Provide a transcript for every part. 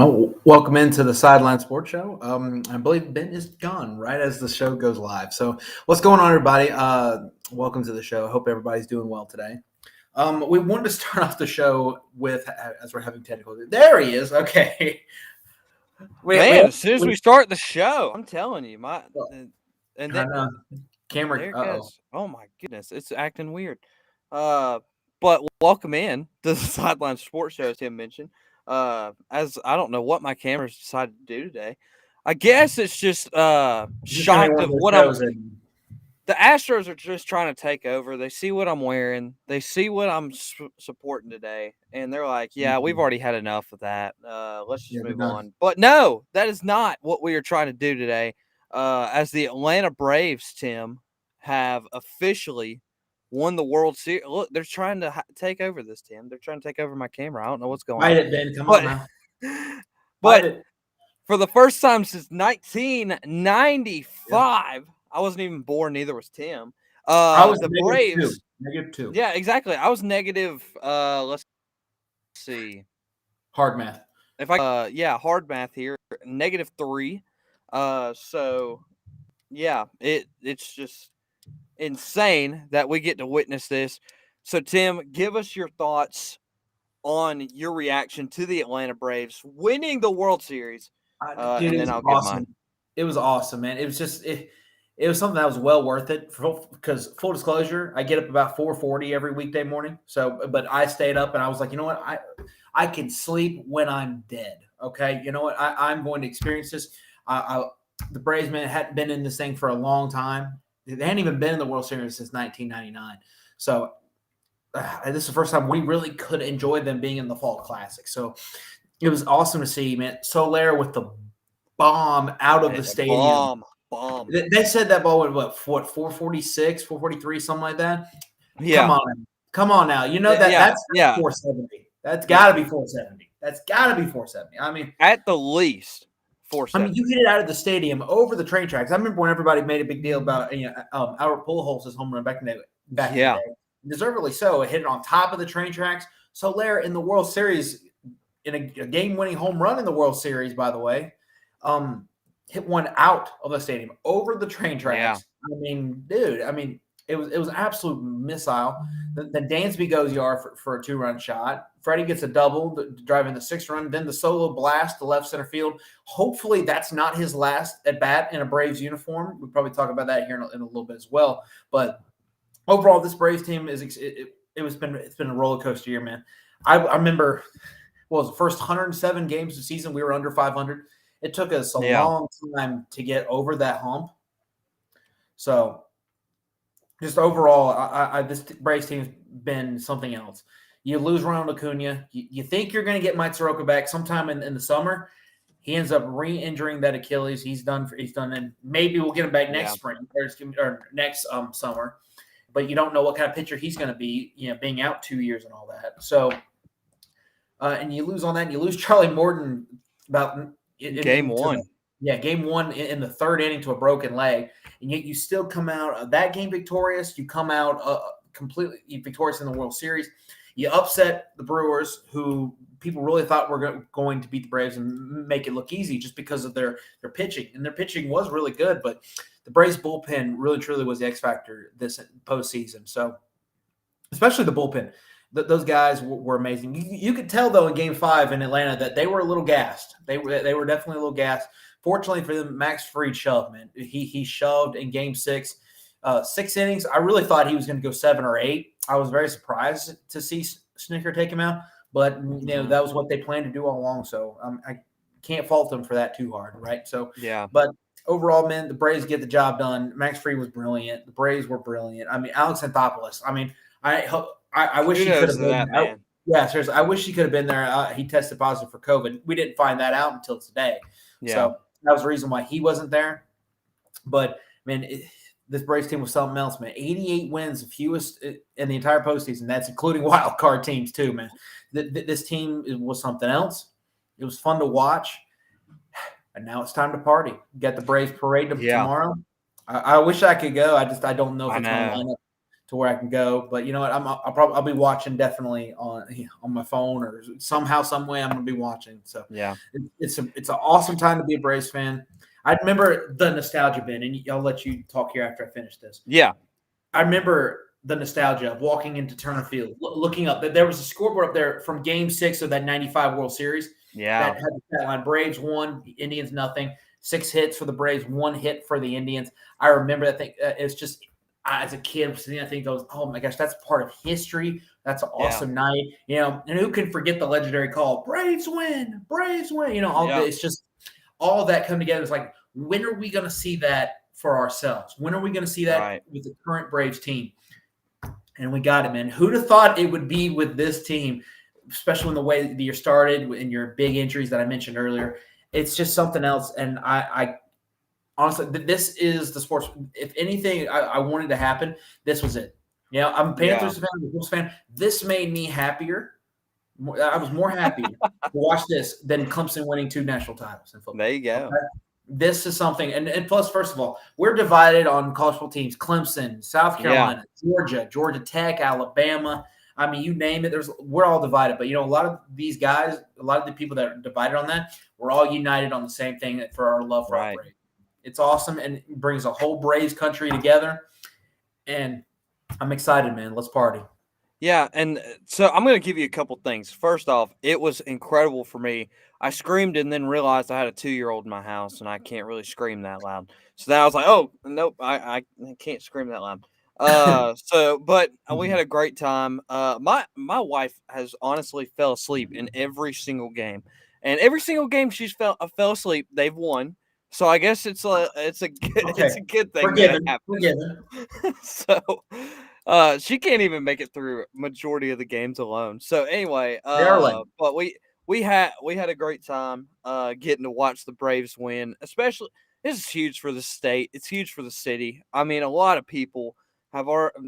Oh, welcome into the Sideline Sports Show. I believe Ben is gone right as the show goes live. So, what's going on, everybody? Welcome to the show. I hope everybody's doing well today. We wanted to start off the show with, as we're having technical. There he is. Okay. As soon as we start the show, I'm telling you, and then camera. There it goes. Oh my goodness, it's acting weird. But welcome in to the Sideline Sports Show, as Tim mentioned. As I don't know what my camera's decided to do today. I guess it's just shocked of what The Astros are just trying to take over. They see what I'm wearing. They see what I'm supporting today, and they're like, "Yeah, we've already had enough of that. Let's just move on." But no, that is not what we are trying to do today. As the Atlanta Braves, Tim, have officially won the World Series. Look, they're trying to take over this, Tim. They're trying to take over my camera. I don't know what's going on. Fight it, Ben. Come on now. But for the first time since 1995, I wasn't even born. Neither was Tim. I was the Braves. -2. Yeah, exactly. I was negative. Let's see. Hard math. Hard math here. -3. So yeah, it's just insane that we get to witness this. So Tim, give us your thoughts on your reaction to the Atlanta Braves winning the World Series. Dude, and then I'll give mine. It was awesome, man. It was just it was something that was well worth it because full disclosure, I get up about 4:40 every weekday morning. So, but I stayed up and I was like, you know what, I can sleep when I'm dead. Okay, you know what, I'm going to experience this. The Braves, man, hadn't been in this thing for a long time. They hadn't even been in the World Series since 1999. So this is the first time we really could enjoy them being in the Fall Classic. So it was awesome to see, man. Soler with the bomb out of the stadium. Bomb. They said that ball went, what 446, 443, something like that? Yeah. Come on now. You know that's 470. That's got to be 470. That's got to be 470. I mean, at the least 470. I mean, you hit it out of the stadium over the train tracks. I remember when everybody made a big deal about Albert Pujols' home run back in the day. Deservedly so. It hit it on top of the train tracks. Soler in the World Series, in a game-winning home run in the World Series, by the way, hit one out of the stadium over the train tracks. Yeah. I mean, dude, it was an absolute missile. Then Dansby goes yard for a 2-run shot. Freddie gets a double, driving the 6th run. Then the solo blast to left center field. Hopefully that's not his last at bat in a Braves uniform. We'll probably talk about that here in a little bit as well. But overall, this Braves team it's been a roller coaster year, man. I remember, the first 107 games of the season we were under 500. It took us a long time to get over that hump. So, just overall, this Braves team's been something else. You lose Ronald Acuna. You think you're going to get Mike Soroka back sometime in the summer. He ends up re-injuring that Achilles. He's done, and maybe we'll get him back next spring or next summer. But you don't know what kind of pitcher he's going to be, being out 2 years and all that. So, and you lose on that. And you lose Charlie Morton about game one. Game one in the 3rd inning to a broken leg. And yet you still come out of that game victorious. You come out completely victorious in the World Series. You upset the Brewers, who people really thought were going to beat the Braves and make it look easy just because of their pitching. And their pitching was really good, but the Braves bullpen really, truly was the X factor this postseason. So, especially the bullpen, those guys were amazing. You could tell, though, in Game 5 in Atlanta that they were a little gassed. They were definitely a little gassed. Fortunately for them, Max Fried shoved, man. He shoved in Game 6. 6 innings. I really thought he was going to go 7 or 8. I was very surprised to see Snicker take him out, but that was what they planned to do all along. So I can't fault them for that too hard, right? So but overall, man, the Braves get the job done. Max Fried was brilliant. The Braves were brilliant. I mean, Alex Anthopoulos. I mean, I wish he could have been there. Yeah, seriously, I wish he could have been there. He tested positive for COVID. We didn't find that out until today. Yeah. So that was the reason why he wasn't there. But man, this Braves team was something else, man. 88 wins, the fewest in the entire postseason. That's including wild card teams too, man. This team was something else. It was fun to watch. And now it's time to party. Got the Braves parade tomorrow. I wish I could go. I don't know if it's going to line up to where I can go. But you know what? I'll be watching definitely on my phone or somehow, some way. I'm gonna be watching. So Yeah. it's an awesome time to be a Braves fan. I remember the nostalgia, Ben, and I'll let you talk here after I finish this. Yeah. I remember the nostalgia of walking into Turner Field, looking up. There was a scoreboard up there from Game 6 of that '95 World Series. Yeah. That had the stat line: Braves 1, Indians nothing. 6 hits for the Braves, 1 hit for the Indians. I remember that thing. It's just as a kid, I think goes, oh my gosh, that's part of history. That's an awesome night, And who can forget the legendary call? Braves win, Braves win. It's just all of that come together. It's like, when are we going to see that for ourselves? When are we going to see that with the current Braves team? And we got it, man. Who'd have thought it would be with this team, especially in the way that you're started and your big injuries that I mentioned earlier? It's just something else. And I honestly, this is the sports. If anything I wanted to happen, this was it. I'm a Panthers fan, I'm a Bulls fan. This made me happier. I was more happy to watch this than Clemson winning 2 national titles in football. There you go. Okay? This is something, and plus, first of all, we're divided on college football teams: Clemson, South Carolina, Georgia Tech, Alabama. I mean, you name it. We're all divided, but a lot of these guys, a lot of the people that are divided on that, we're all united on the same thing for our love for our Braves. It's awesome, and it brings a whole Braves country together. And I'm excited, man. Let's party. Yeah, and so I'm going to give you a couple things. First off, it was incredible for me. I screamed and then realized I had a 2-year-old in my house, and I can't really scream that loud. So then I was like, oh, nope, I can't scream that loud. But we had a great time. My wife has honestly fell asleep in every single game. And every single game she's fell asleep, they've won. So I guess it's a good thing. Forgiven. So she can't even make it through majority of the games alone. So anyway, but we had a great time getting to watch the Braves win. Especially, this is huge for the state. It's huge for the city. I mean, a lot of people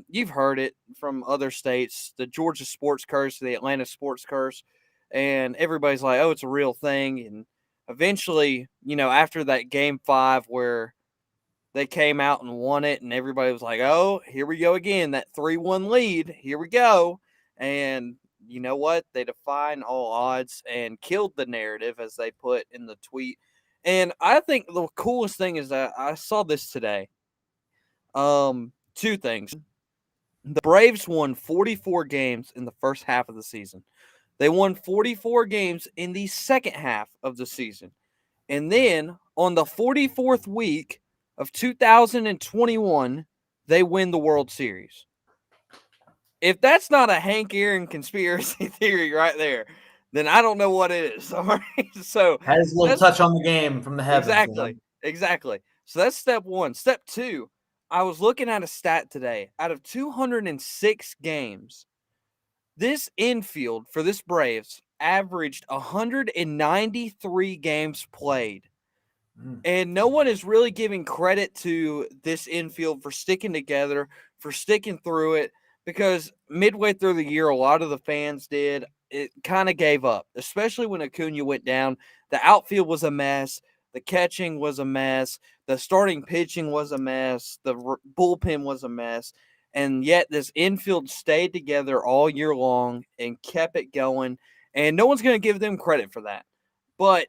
you've heard it from other states, the Georgia sports curse, the Atlanta sports curse, and everybody's like, oh, it's a real thing. And eventually, after that Game 5 where they came out and won it, and everybody was like, oh, here we go again, that 3-1 lead, here we go. And you know what? They defied all odds and killed the narrative, as they put in the tweet. And I think the coolest thing is that I saw this today. 2 things. The Braves won 44 games in the first half of the season. They won 44 games in the second half of the season. And then on the 44th week of 2021, they win the World Series. If that's not a Hank Aaron conspiracy theory right there, then I don't know what it is. All right. So has a little touch on the game from the heavens. Exactly. So that's step 1. Step 2, I was looking at a stat today. Out of 206 games, this infield for this Braves averaged 193 games played. And no one is really giving credit to this infield for sticking together, for sticking through it, because midway through the year, a lot of the fans did. It kind of gave up, especially when Acuna went down. The outfield was a mess. The catching was a mess. The starting pitching was a mess. The bullpen was a mess. And yet this infield stayed together all year long and kept it going. And no one's going to give them credit for that. But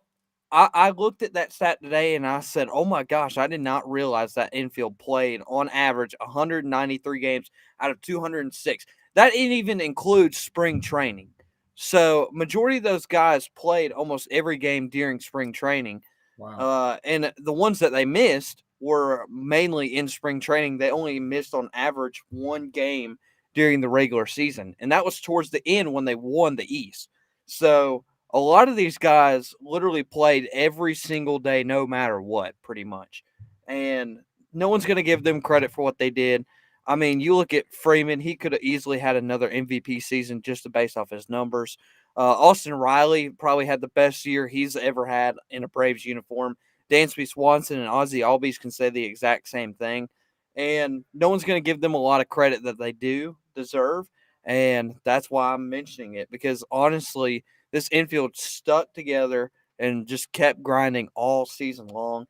I looked at that stat today and I said, oh my gosh, I did not realize that infield played on average 193 games out of 206. That didn't even include spring training. So majority of those guys played almost every game during spring training. Wow. And the ones that they missed were mainly in spring training. They only missed on average 1 game during the regular season. And that was towards the end when they won the East. So a lot of these guys literally played every single day, no matter what, pretty much. And no one's going to give them credit for what they did. I mean, you look at Freeman, he could have easily had another MVP season just based off his numbers. Austin Riley probably had the best year he's ever had in a Braves uniform. Dansby Swanson and Ozzie Albies can say the exact same thing. And no one's going to give them a lot of credit that they do deserve. And that's why I'm mentioning it, because honestly, this infield stuck together and just kept grinding all season long.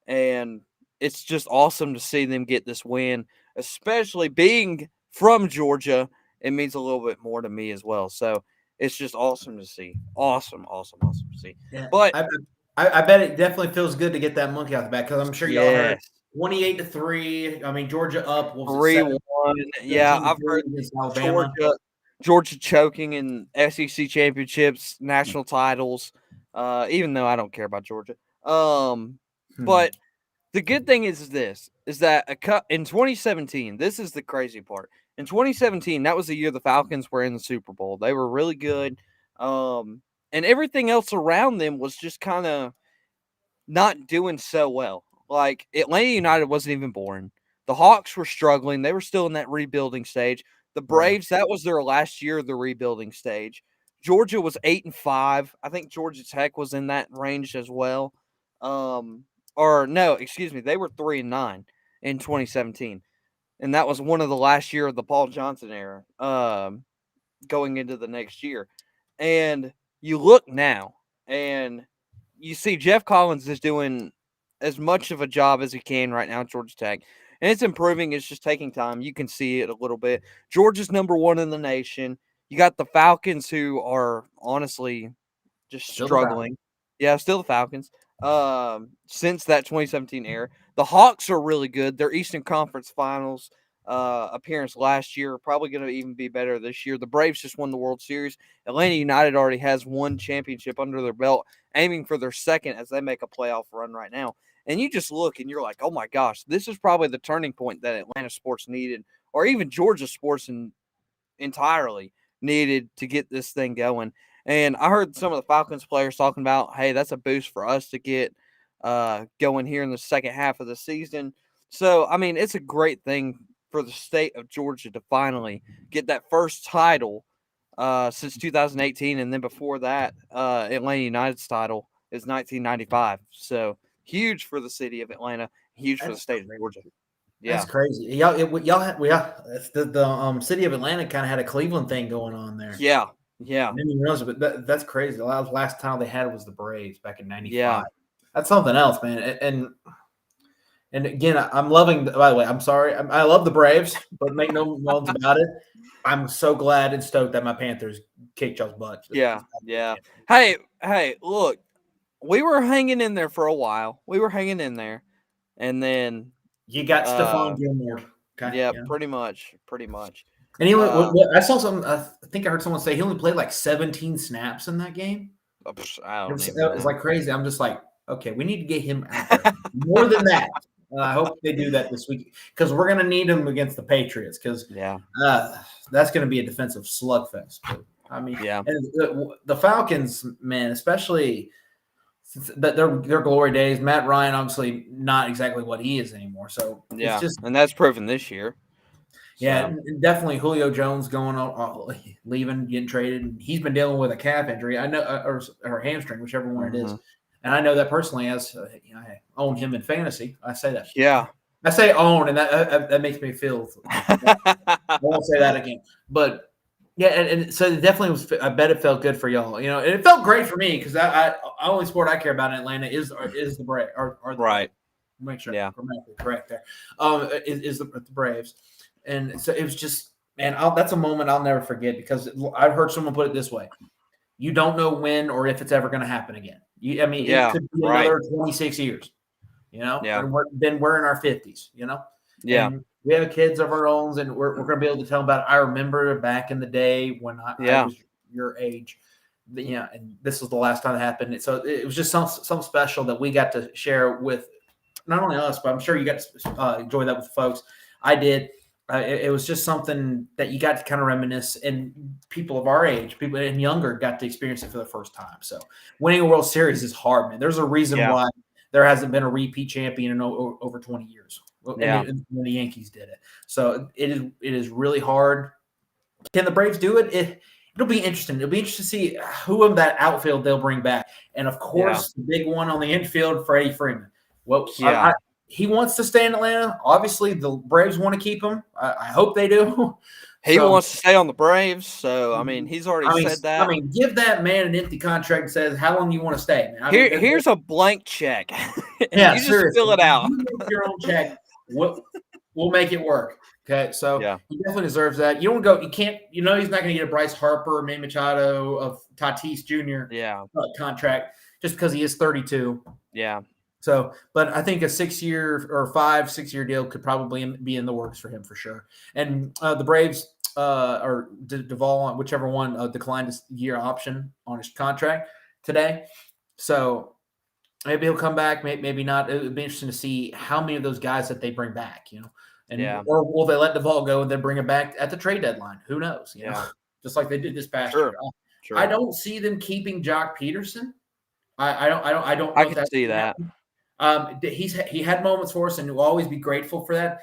And it's just awesome to see them get this win, especially being from Georgia, it means a little bit more to me as well. So it's just awesome to see. Awesome to see. Yeah, But I bet it definitely feels good to get that monkey out the back because I'm sure y'all heard yes, 28-3. I mean, Georgia up. What was it 3-1. Yeah, I've 17-3 heard against Alabama? Georgia choking in SEC championships, national titles. Even though I don't care about Georgia. But the good thing is this: is that in 2017, this is the crazy part. In 2017, that was the year the Falcons were in the Super Bowl. They were really good, and everything else around them was just kind of not doing so well. Like Atlanta United wasn't even born. The Hawks were struggling. They were still in that rebuilding stage. The Right. Braves, that was their last year of the rebuilding stage. Georgia was 8-5. I think Georgia Tech was in that range as well. Or no, excuse me, they were 3-9 in 2017. And that was one of the last year of the Paul Johnson era. Going into the next year. And you look now and you see Jeff Collins is doing as much of a job as he can right now at Georgia Tech. And it's improving. It's just taking time. You can see it a little bit. Georgia's number one in the nation. You got the Falcons, who are honestly just Still the Falcons. struggling. Yeah, still the Falcons. Since that 2017 era. The Hawks are really good. Their Eastern Conference Finals appearance last year, probably going to even be better this year. The Braves just won the World Series. Atlanta United already has one championship under their belt, aiming for their second as they make a playoff run right now. And you just look and you're like, oh my gosh, this is probably the turning point that Atlanta sports needed, or even Georgia sports entirely needed to get this thing going. And I heard some of the Falcons players talking about, hey, that's a boost for us to get going here in the second half of the season. So, I mean, it's a great thing for the state of Georgia to finally get that first title since 2018. And then before that, Atlanta United's title is 1995. So huge for the city of Atlanta, huge for the state of Georgia. Yeah. That's crazy. The city of Atlanta kind of had a Cleveland thing going on there. Yeah. I didn't even realize it, but that's crazy. The last time they had was the Braves back in '95. Yeah. That's something else, man. And again, I'm loving. By the way, I'm sorry. I love the Braves, but make no bones about it. I'm so glad and stoked that my Panthers kicked y'all's butt. Yeah. Hey, look, we were hanging in there for a while. We were hanging in there, and then you got Stephon Gilmore. Okay. Yeah, pretty much. And he, I saw some. I think I heard someone say he only played like 17 snaps in that game. I don't It was like crazy. I'm just like, okay, we need to get him out there more than that. I hope they do that this week because we're going to need him against the Patriots because that's going to be a defensive slugfest. But, I mean, and the Falcons, man, especially their glory days. Matt Ryan, obviously not exactly what he is anymore. So and that's proven this year. Yeah, and definitely Julio Jones going on, leaving, getting traded. He's been dealing with a calf injury. I know, or hamstring, whichever one it is. And I know that personally, as I own him in fantasy. I say that. Yeah, I say own, and that makes me feel. I won't say that again. But yeah, and so it definitely was. I bet it felt good for y'all. And it felt great for me because I only sport I care about in Atlanta is the Braves. Right. Make sure I'm grammatically correct there. Is the Braves. And so it was just, man, that's a moment I'll never forget because I've heard someone put it this way. You don't know when or if it's ever going to happen again. It could be another 26 years, and then we're in our 50s, Yeah. And we have kids of our own and we're going to be able to tell them about it. I remember back in the day when I was your age, and this was the last time it happened. So it was just some special that we got to share with not only us, but I'm sure you got to enjoy that with folks. I did. It was just something that you got to kind of reminisce, and people of our age, people and younger, got to experience it for the first time. So, winning a World Series is hard, man. There's a reason why there hasn't been a repeat champion in over 20 years. When the Yankees did it, so it is really hard. Can the Braves do it? It'll be interesting. It'll be interesting to see who of that outfield they'll bring back, and of course, the big one on the infield, Freddie Freeman. Well, he wants to stay in Atlanta. Obviously, the Braves want to keep him. I hope they do. He wants to stay on the Braves. So, I mean, he's already said that. I mean, give that man an empty contract and says, how long do you want to stay, man? Here's a blank check. Yeah, you just fill it out. You make your own check. We'll make it work. Okay, so Yeah. he definitely deserves that. You don't go. You can't. You know he's not going to get a Bryce Harper, Manny Machado of Tatis Jr. Yeah. Contract just because he is 32. Yeah. So, but I think a 6-year or 5-6 year deal could probably be in the works for him for sure. And the Braves or Duvall, whichever one, declined his year option on his contract today. So maybe he'll come back, maybe not. It would be interesting to see how many of those guys that they bring back, and Yeah. or will they let Duvall go and then bring him back at the trade deadline? Who knows? Yeah. Just like they did this past Sure. year. I Sure. don't see them keeping Jock Peterson. I don't know I if could that's see gonna that. happen. He had moments for us, and we'll always be grateful for that.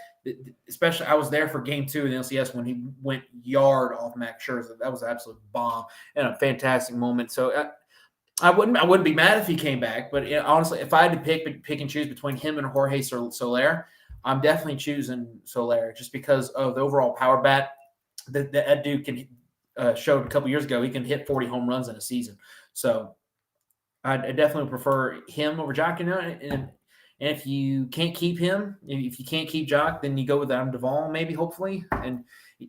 Especially, I was there for Game 2 in the LCS when he went yard off Max Scherzer. That was an absolute bomb and a fantastic moment. So I wouldn't be mad if he came back. But honestly, if I had to pick and choose between him and Jorge Soler, I'm definitely choosing Soler just because of the overall power bat that dude can showed a couple years ago. He can hit 40 home runs in a season. So I definitely prefer him over Jock. And if you can't keep him, if you can't keep Jock, then you go with Adam Duvall, maybe, hopefully. And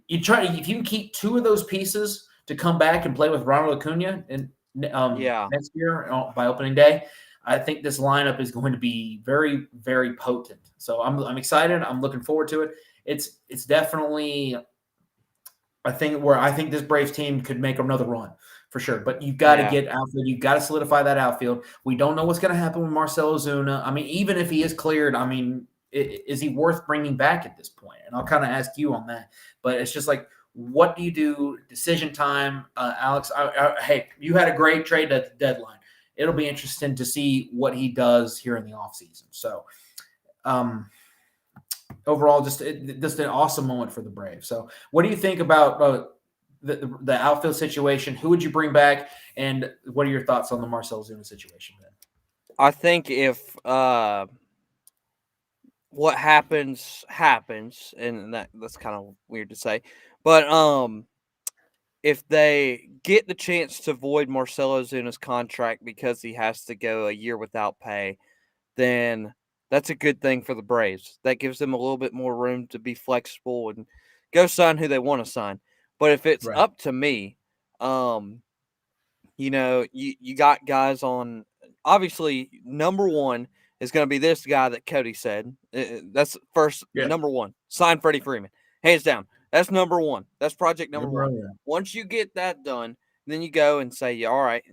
you try if you can keep two of those pieces to come back and play with Ronald Acuna and Yeah. next year by opening day, I think this lineup is going to be very, very potent. So I'm excited. I'm looking forward to it. It's definitely a thing where I think this Braves team could make another run for sure. But you've got to get outfield. You've got to solidify that outfield. We don't know what's going to happen with Marcell Ozuna. I mean, even if he is cleared, I mean, is he worth bringing back at this point? And I'll kind of ask you on that. But it's just like, what do you do? Decision time, Alex. Hey, you had a great trade deadline. It'll be interesting to see what he does here in the offseason. So, overall, just an awesome moment for the Braves. So, what do you think about the outfield situation? Who would you bring back, and what are your thoughts on the Marcell Ozuna situation then? I think if what happens, and that's kind of weird to say, but if they get the chance to void Marcell Ozuna's contract because he has to go a year without pay, then that's a good thing for the Braves. That gives them a little bit more room to be flexible and go sign who they want to sign. But if it's Right. up to me, you got guys on. Obviously, number one is going to be this guy that Cody said. That's first Yeah. number one. Sign Freddie Freeman, hands down. That's number one. That's project number one. Yeah. Once you get that done, then you go and say, yeah, all right,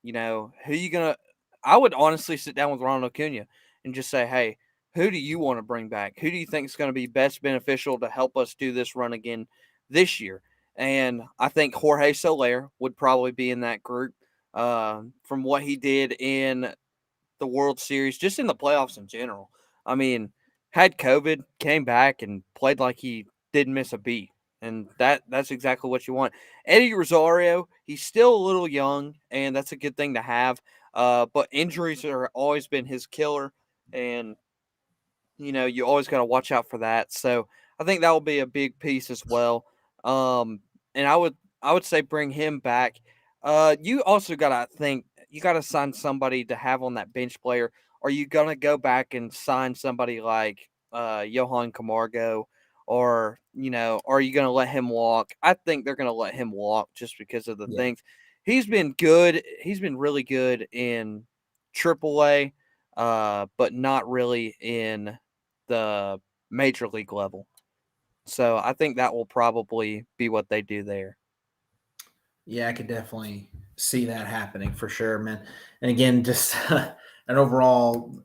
who you gonna? I would honestly sit down with Ronald Acuna and just say, hey, who do you want to bring back? Who do you think is going to be best beneficial to help us do this run again this year? And I think Jorge Soler would probably be in that group from what he did in the World Series, just in the playoffs in general. I mean, had COVID, came back, and played like he didn't miss a beat. And that's exactly what you want. Eddie Rosario, he's still a little young, and that's a good thing to have. But injuries are always been his killer, and you always got to watch out for that. So I think that will be a big piece as well. And I would say bring him back. You also got to think you got to sign somebody to have on that bench player. Are you gonna go back and sign somebody like Johan Camargo, or are you gonna let him walk? I think they're gonna let him walk just because of the Yeah. things he's been good. He's been really good in AAA, but not really in the major league level. So I think that will probably be what they do there. Yeah, I could definitely see that happening for sure, man. And again, just an overall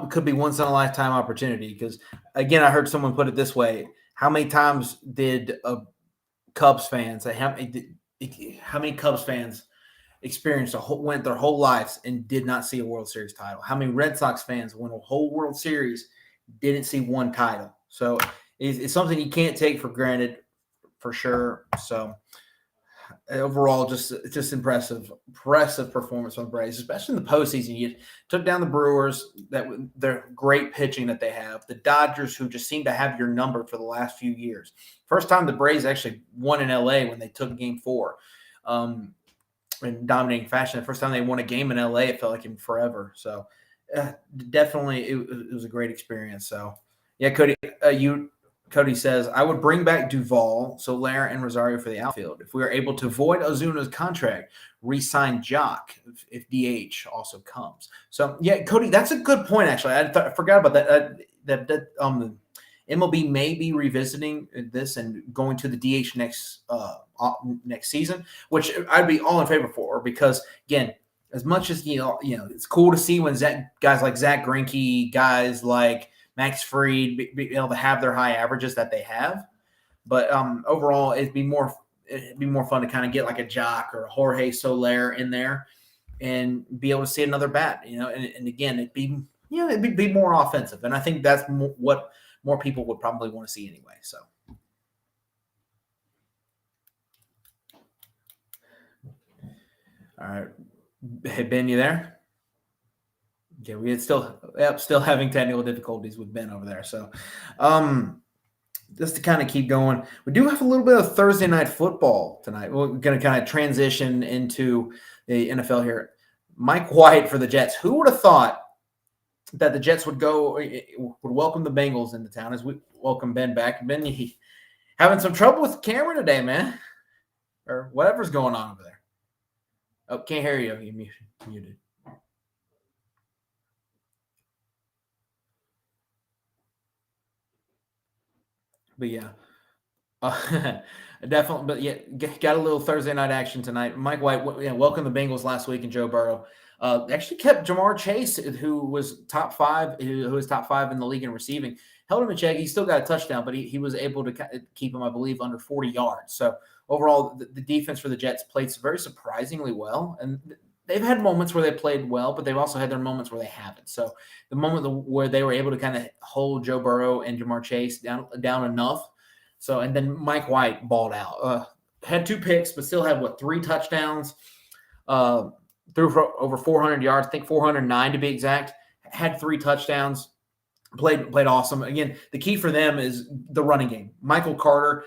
could be once in a lifetime opportunity because again, I heard someone put it this way: how many times did Cubs fans how many Cubs fans went their whole lives and did not see a World Series title? How many Red Sox fans won a whole World Series, didn't see one title? So it's something you can't take for granted for sure. So overall, just impressive performance from the Braves, especially in the postseason. You took down the Brewers, they're great pitching that they have. The Dodgers, who just seem to have your number for the last few years. First time the Braves actually won in LA when they took Game 4, in dominating fashion. The first time they won a game in LA, it felt like in forever. So definitely, it was a great experience. So yeah, Cody, you Cody says, I would bring back Duvall, Soler, and Rosario for the outfield. If we are able to avoid Ozuna's contract, re-sign Jock if DH also comes. So, yeah, Cody, that's a good point, actually. I forgot about that. MLB may be revisiting this and going to the DH next season, which I'd be all in favor for because, again, as much as, it's cool to see when guys like Zach Greinke, guys like Max Fried be able to have their high averages that they have. But overall, it'd be more fun to kind of get like a Jock or a Jorge Soler in there and be able to see another bat, and again, it'd be more offensive. And I think that's what more people would probably want to see anyway. So. All right. Hey, Ben, you there? Okay, we still having technical difficulties with Ben over there. So, just to kind of keep going, we do have a little bit of Thursday night football tonight. We're going to kind of transition into the NFL here. Mike White for the Jets. Who would have thought that the Jets would welcome the Bengals into town as we welcome Ben back? Ben, you having some trouble with the camera today, man, or whatever's going on over there. Oh, can't hear you. You muted. But yeah, definitely. But yeah, got a little Thursday night action tonight. Mike White, welcome the Bengals last week, and Joe Burrow actually kept Jamar Chase, who was top 5, who was top 5 in the league in receiving, held him in check. He still got a touchdown, but he was able to keep him, I believe, under 40 yards. So overall, the defense for the Jets played very surprisingly well, and they've had moments where they played well, but they've also had their moments where they haven't. So the moment where they were able to kind of hold Joe Burrow and Jamar Chase down enough. So, and then Mike White balled out. Had 2 picks, but still had, 3 touchdowns. Threw for over 400 yards, I think 409 to be exact. Had 3 touchdowns. Played awesome. Again, the key for them is the running game. Michael Carter,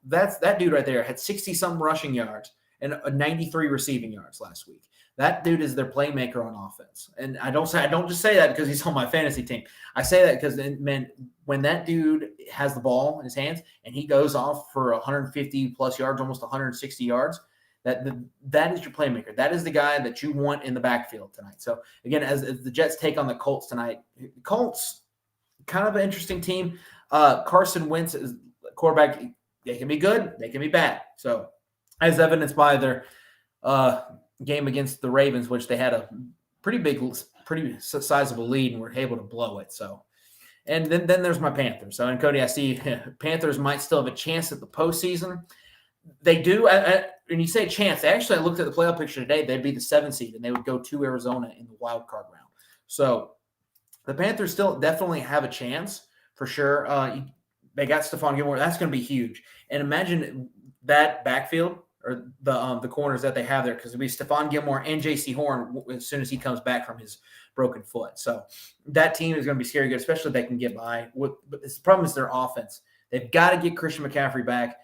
that dude right there had 60-something rushing yards and 93 receiving yards last week. That dude is their playmaker on offense. And I don't just say that because he's on my fantasy team. I say that because, man, when that dude has the ball in his hands and he goes off for 150 plus yards, almost 160 yards, that is your playmaker. That is the guy that you want in the backfield tonight. So again, as the Jets take on the Colts tonight, Colts, kind of an interesting team. Carson Wentz is quarterback. They can be good, they can be bad. So as evidenced by their game against the Ravens, which they had a pretty sizable lead and were able to blow it. So, and then there's my Panthers. So, and Cody, I see Panthers might still have a chance at the postseason. They do. When you say chance, actually, I looked at the playoff picture today. They'd be the 7th seed, and they would go to Arizona in the wild card round. So, the Panthers still definitely have a chance for sure. They got Stephon Gilmore. That's going to be huge. And imagine that backfield or the corners that they have there, because it'll be Stephon Gilmore and J.C. Horn as soon as he comes back from his broken foot. So that team is going to be scary good, especially if they can get by. But the problem is their offense. They've got to get Christian McCaffrey back.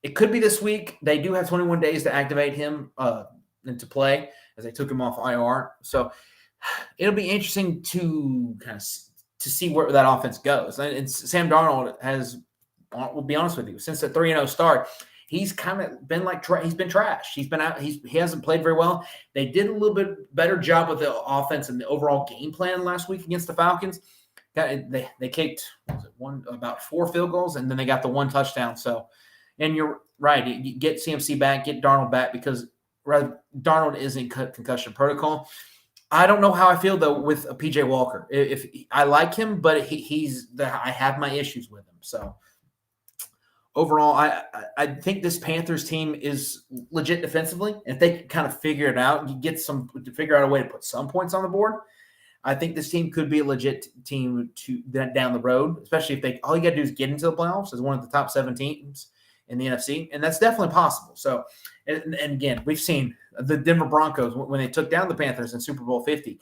It could be this week. They do have 21 days to activate him and to play, as they took him off IR. So it'll be interesting to kind of to see where that offense goes. And Sam Darnold we'll be honest with you, since the 3-0 start, he's kind of been he's been trashed. He's been out. He hasn't played very well. They did a little bit better job with the offense and the overall game plan last week against the Falcons. They kicked about 4 field goals, and then they got the 1 touchdown. So, and you're right. You get CMC back, get Darnold back, because Darnold is in concussion protocol. I don't know how I feel though with PJ Walker. If I like him, but I have my issues with him. So overall, I think this Panthers team is legit defensively. If they can kind of figure it out, figure out a way to put some points on the board, I think this team could be a legit team down the road, especially if all you got to do is get into the playoffs as one of the top 7 teams in the NFC, and that's definitely possible. So, and again, we've seen the Denver Broncos when they took down the Panthers in Super Bowl 50.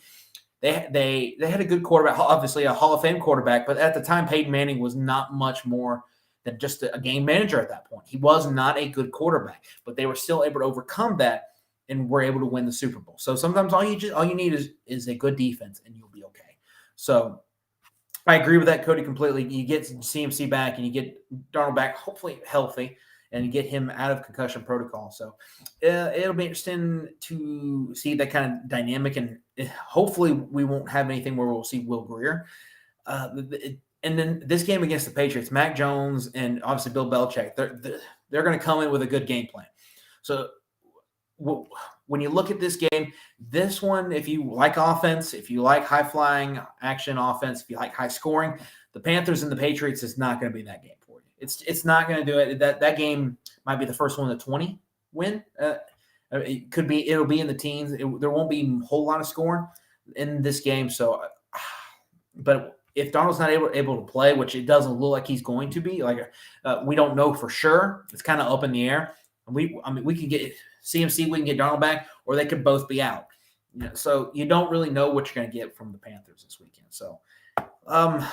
They had a good quarterback, obviously a Hall of Fame quarterback, but at the time, Peyton Manning was not much more than just a game manager at that point. He was not a good quarterback, but they were still able to overcome that and were able to win the Super Bowl. So sometimes all you need is a good defense, and you'll be okay. So I agree with that, Cody, completely. You get CMC back and you get Darnold back, hopefully healthy, and you get him out of concussion protocol. So it'll be interesting to see that kind of dynamic, and hopefully we won't have anything where we'll see Will Grier. And then this game against the Patriots, Mac Jones and obviously Bill Belichick, they're going to come in with a good game plan. So when you look at this game, this one, if you like offense, if you like high-flying action offense, if you like high scoring, the Panthers and the Patriots is not going to be that game for you. It's not going to do it. That game might be the first one to 20 win. It could be. It'll be in the teens. There won't be a whole lot of scoring in this game. So, but if Donald's not able to play, which it doesn't look like he's going to be, we don't know for sure. It's kind of up in the air. We could get CMC, we can get Donald back, or they could both be out. So you don't really know what you're going to get from the Panthers this weekend. So a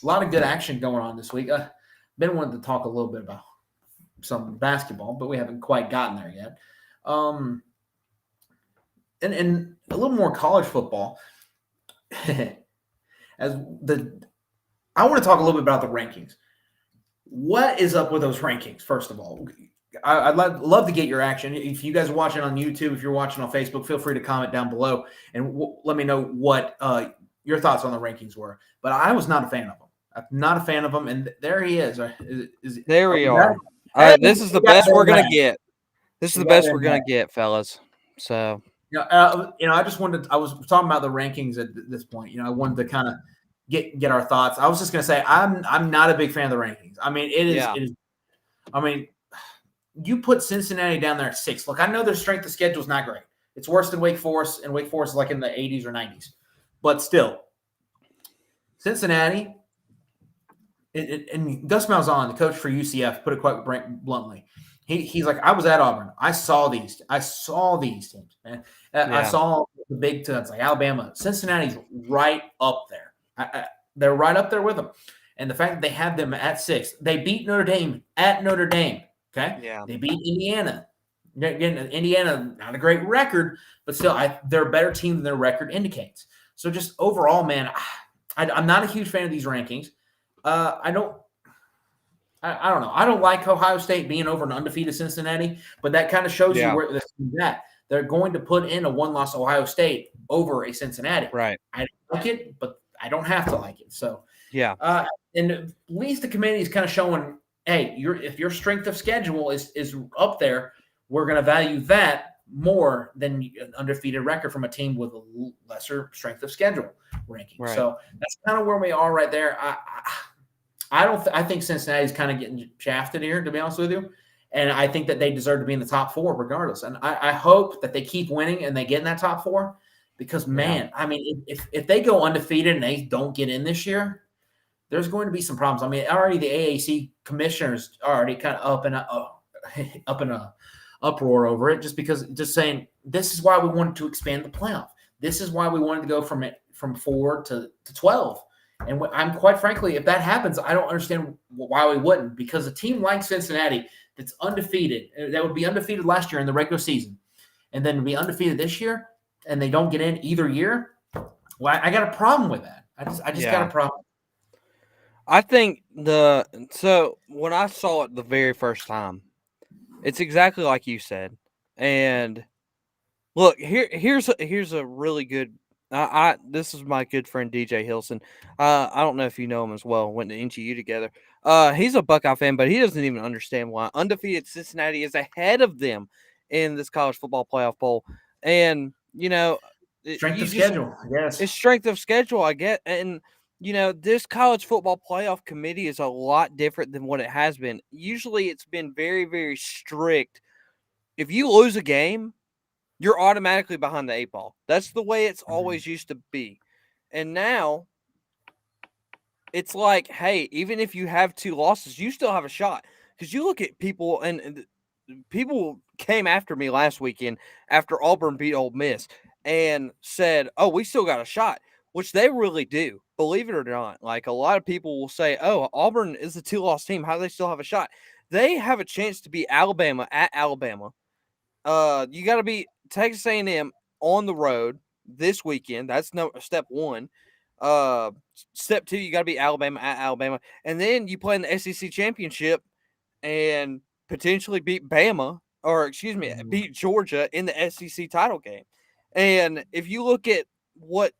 lot of good action going on this week. Ben wanted to talk a little bit about some basketball, but we haven't quite gotten there yet. And a little more college football. I want to talk a little bit about the rankings. What is up with those rankings, first of all? I'd love to get your action. If you guys are watching on YouTube, if you're watching on Facebook, feel free to comment down below and let me know what your thoughts on the rankings were. But I was not a fan of them. I'm not a fan of them, and there he is. There we are. All right, this is the best we're going to get. This is the best we're going to get, fellas. So, I just wanted. I was talking about the rankings at this point. I wanted to kind of get our thoughts. I was just going to say I'm not a big fan of the rankings. I mean, it is. Yeah. It is. I mean, you put Cincinnati down there at 6. Look, I know their strength of schedule is not great. It's worse than Wake Forest, and Wake Forest is like in the 80s or 90s. But still, Cincinnati. And Gus Malzahn, the coach for UCF, put it quite bluntly. He's like, I was at Auburn. I saw these teams, man. I saw the big teams like Alabama. Cincinnati's right up there. They're right up there with them. And the fact that they have them at 6, they beat Notre Dame at Notre Dame. Okay, yeah, they beat Indiana. Again, Indiana, not a great record, but still, they're a better team than their record indicates. So just overall, man, I'm not a huge fan of these rankings. I don't know. I don't like Ohio State being over an undefeated Cincinnati, but that kind of shows you where this is at. They're going to put in a one-loss Ohio State over a Cincinnati. Right. I don't like it, but I don't have to like it. So yeah. And at least the committee is kind of showing, hey, if your strength of schedule is up there, we're going to value that more than an undefeated record from a team with a lesser strength of schedule ranking. Right. So that's kind of where we are right there. I think Cincinnati's kind of getting shafted here, to be honest with you. And I think that they deserve to be in the top 4 regardless. And I hope that they keep winning and they get in that top 4 because, man, I mean, if they go undefeated and they don't get in this year, there's going to be some problems. I mean, already the AAC commissioners are already kind of up in a uproar over it just saying this is why we wanted to expand the playoff. This is why we wanted to go from 4 to 12. And I'm quite frankly, if that happens, I don't understand why we wouldn't, because a team like Cincinnati that's undefeated, that would be undefeated last year in the regular season, and then be undefeated this year, and they don't get in either year, well, I got a problem with that. I just got a problem. I think so when I saw it the very first time, it's exactly like you said. And look, here's a really good. This is my good friend DJ Hilson. I don't know if you know him as well. Went to NGU together. He's a Buckeye fan, but he doesn't even understand why undefeated Cincinnati is ahead of them in this college football playoff poll. And strength of schedule. Yes, it's strength of schedule. I get, and this college football playoff committee is a lot different than what it has been. Usually, it's been very, very strict. If you lose a game, you're automatically behind the 8 ball. That's the way it's always used to be. And now it's like, hey, even if you have 2 losses, you still have a shot. Because you look at people, and people came after me last weekend after Auburn beat Ole Miss and said, oh, we still got a shot, which they really do. Believe it or not. Like, a lot of people will say, oh, Auburn is a 2-loss team. How do they still have a shot? They have a chance to beat Alabama at Alabama. You got to beat Texas A&M on the road this weekend. That's step 1. Step 2, you got to beat Alabama at Alabama, and then you play in the SEC championship and potentially beat Bama, or excuse me, beat Georgia in the SEC title game. And if you look at what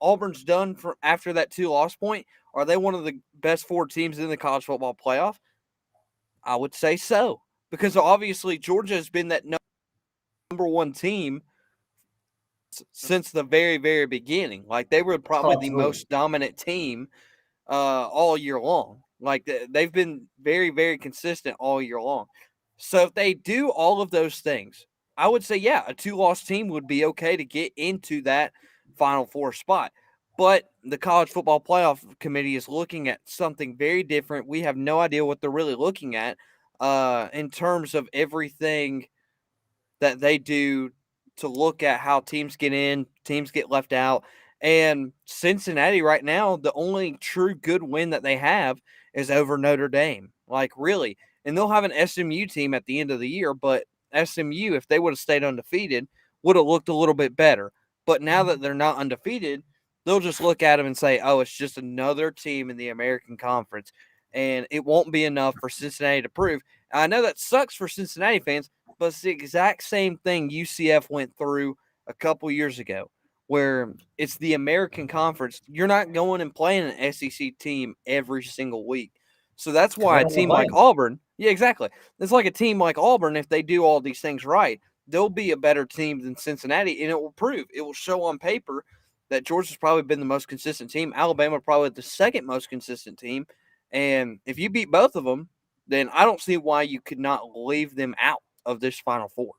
Auburn's done for after that 2-loss point, are they one of the best 4 teams in the college football playoff? I would say so, because obviously Georgia has been that number 1 team since the very, very beginning. Like, they were probably the most dominant team all year long. Like, they've been very, very consistent all year long. So if they do all of those things, I would say, yeah, a 2-loss team would be okay to get into that Final Four spot. But the College Football Playoff Committee is looking at something very different. We have no idea what they're really looking at in terms of everything that they do to look at how teams get in, teams get left out. And Cincinnati right now, the only true good win that they have is over Notre Dame. Like, really. And they'll have an SMU team at the end of the year, but SMU, if they would have stayed undefeated, would have looked a little bit better. But now that they're not undefeated, they'll just look at them and say, oh, it's just another team in the American Conference. And it won't be enough for Cincinnati to prove. I know that sucks for Cincinnati fans, but it's the exact same thing UCF went through a couple years ago, where it's the American Conference. You're not going and playing an SEC team every single week. So that's why a team like Auburn, yeah, exactly. It's like a team like Auburn, if they do all these things right, they'll be a better team than Cincinnati, and it will prove. It will show on paper that Georgia's probably been the most consistent team. Alabama probably the second most consistent team. And if you beat both of them, then I don't see why you could not leave them out of this Final Four.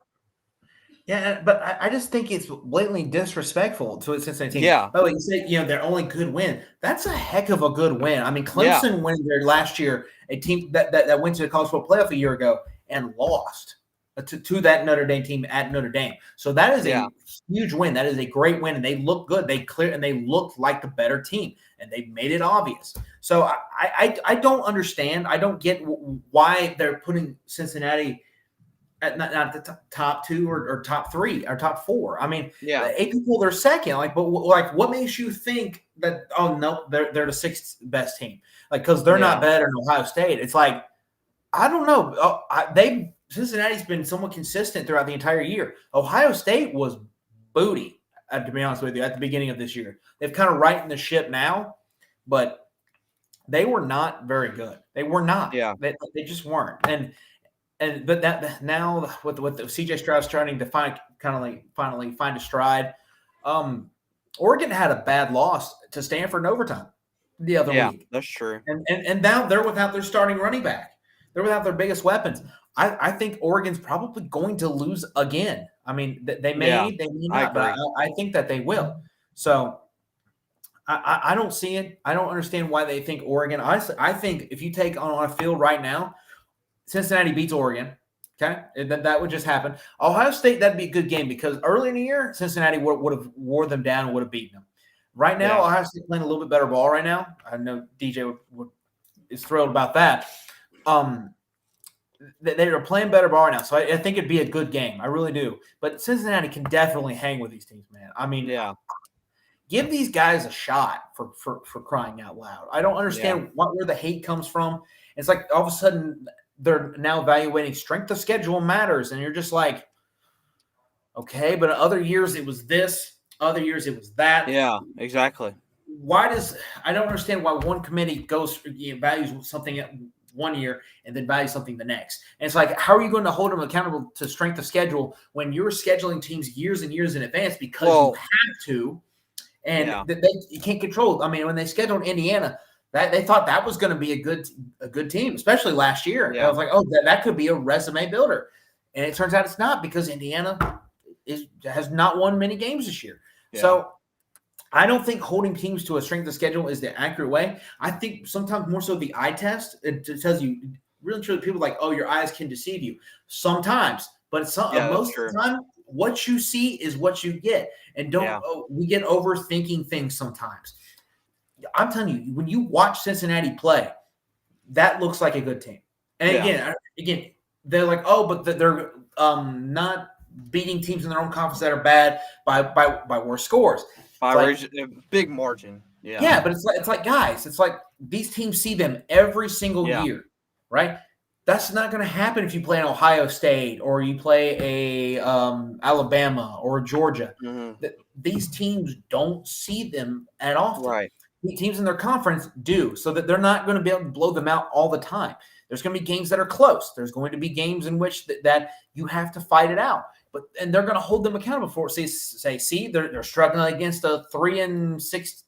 Yeah, but I just think it's blatantly disrespectful to a Cincinnati team. Yeah. By the way, you say, their only good win. That's a heck of a good win. I mean, Clemson went there last year, a team that went to the college football playoff a year ago and lost to that Notre Dame team at Notre Dame. So that is a huge win. That is a great win, and they look good. They looked like the better team, and they made it obvious. So I don't understand. I don't get why they're putting Cincinnati at not the top 2 or top 3 or top 4. I mean, 8 people, they're second. But what makes you think that? Oh no, they're the 6th best team? Because they're not better than Ohio State. It's like, I don't know. Cincinnati's been somewhat consistent throughout the entire year. Ohio State was booty, to be honest with you, at the beginning of this year. They've kind of rightened the ship now, but they were not very good. They were not. Yeah, they just weren't. But that now with the CJ Stroud starting to finally find a stride, Oregon had a bad loss to Stanford in overtime the other week. Yeah, that's true. And now they're without their starting running back. They're without their biggest weapons. I think Oregon's probably going to lose again. I mean, they may not, but I think that they will. So I don't see it. I don't understand why they think Oregon. I think if you take on a field right now, Cincinnati beats Oregon, okay? That would just happen. Ohio State, that'd be a good game because early in the year, Cincinnati would have wore them down and would have beaten them. Right now, Ohio State playing a little bit better ball right now. I know DJ is thrilled about that. They are playing better ball right now, so I think it'd be a good game. I really do. But Cincinnati can definitely hang with these teams, man. I mean, give these guys a shot for crying out loud. I don't understand where the hate comes from. It's like all of a sudden – they're now evaluating strength of schedule matters. And you're just like, okay, but other years it was this, other years it was that. Yeah, exactly. I don't understand why one committee values something at 1 year and then values something the next. And it's like, how are you going to hold them accountable to strength of schedule when you're scheduling teams years and years in advance because you have to, and you can't control. I mean, when they scheduled Indiana, they thought that was going to be a good team, especially last year. I was like, oh, that could be a resume builder. And it turns out it's not because Indiana has not won many games this year. Yeah. So I don't think holding teams to a strength of schedule is the accurate way. I think sometimes more so the eye test. It tells you really truly people like, oh, your eyes can deceive you. Sometimes. But most of the time, what you see is what you get. And we get overthinking things sometimes. I'm telling you, when you watch Cincinnati play, that looks like a good team. And again, they're like, oh, but they're not beating teams in their own conference that are bad by worse scores. By a big margin. Yeah, but it's like guys, it's like these teams see them every single year, right? That's not going to happen if you play an Ohio State or you play a Alabama or Georgia. These teams don't see them at often. Right. Teams in their conference do, so that they're not going to be able to blow them out all the time. There's going to be games that are close. There's going to be games in which that you have to fight it out. And they're going to hold them accountable for it. See, they're struggling against a 3-6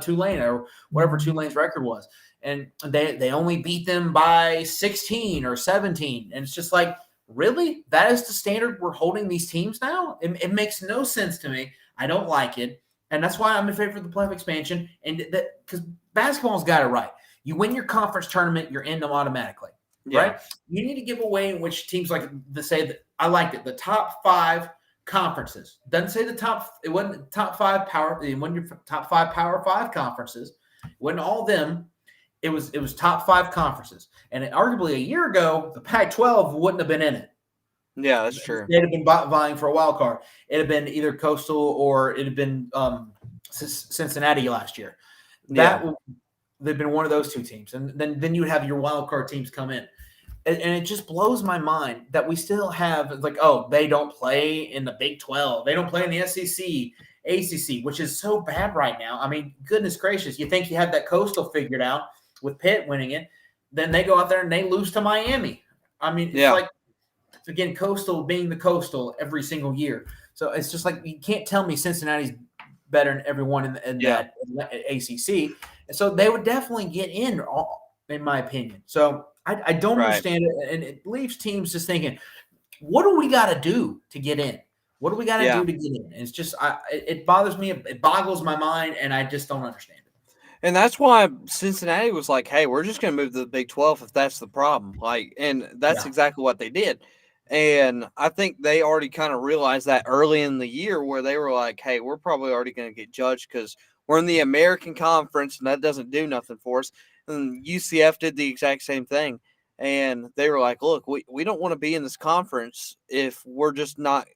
Tulane or whatever Tulane's record was, and they only beat them by 16 or 17, and it's just like, really, that is the standard we're holding these teams now? It makes no sense to me. I don't like it, and that's why I'm in favor of the playoff expansion. And that because basketball's got it right. You win your conference tournament, you're in them automatically, right? You need to give away in which teams like to say that I liked it. The top 5 conferences doesn't say the top. It wasn't top 5 power. It wasn't your top 5 Power 5 conferences. It wasn't all them. It was top 5 conferences. And arguably a year ago, the Pac-12 wouldn't have been in it. Yeah, that's true. They'd have been vying for a wild card. It'd have been either Coastal or it'd have been Cincinnati last year. They've been one of those 2 teams, and then you would have your wild card teams come in. And it just blows my mind that we still have like, oh, they don't play in the Big 12. They don't play in the SEC, ACC, which is so bad right now. I mean, goodness gracious, you think you have that Coastal figured out with Pitt winning it. Then they go out there and they lose to Miami. I mean, it's like, again, Coastal being the Coastal every single year. So it's just like, you can't tell me Cincinnati's better than everyone in that ACC. And so they would definitely get in my opinion. So I don't understand it, and it leaves teams just thinking, what do we got to do to get in? What do we got to do to get in? And it's just it bothers me. It boggles my mind, and I just don't understand it. And that's why Cincinnati was like, hey, we're just going to move to the Big 12 if that's the problem. And that's exactly what they did. And I think they already kind of realized that early in the year where they were like, hey, we're probably already going to get judged because we're in the American Conference, and that doesn't do nothing for us. And UCF did the exact same thing. And they were like, look, we don't want to be in this conference if we're just not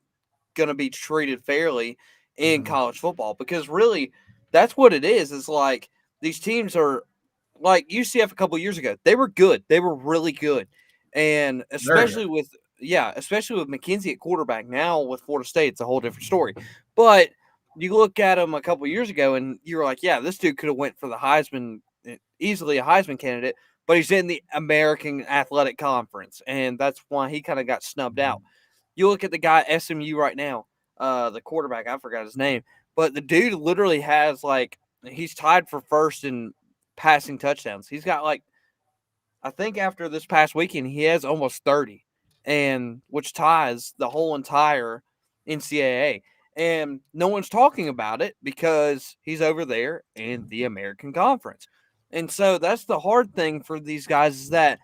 going to be treated fairly in college football. Because really, that's what it is. It's like these teams are like UCF a couple of years ago. They were good. They were really good. And especially with McKenzie at quarterback. Now with Florida State, it's a whole different story. But you look at him a couple of years ago, and you're like, yeah, this dude could have went for the Heisman, easily a Heisman candidate, but he's in the American Athletic Conference, and that's why he kind of got snubbed out. You look at the guy at SMU right now, the quarterback, I forgot his name, but the dude literally has he's tied for first in passing touchdowns. He's got I think after this past weekend, he has almost 30, and which ties the whole entire NCAA. And no one's talking about it because he's over there in the American Conference. And so that's the hard thing for these guys is that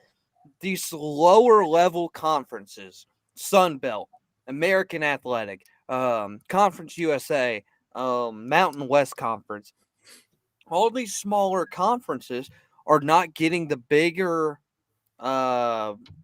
these lower level conferences, Sun Belt, American Athletic, Conference USA, Mountain West Conference, all these smaller conferences are not getting the bigger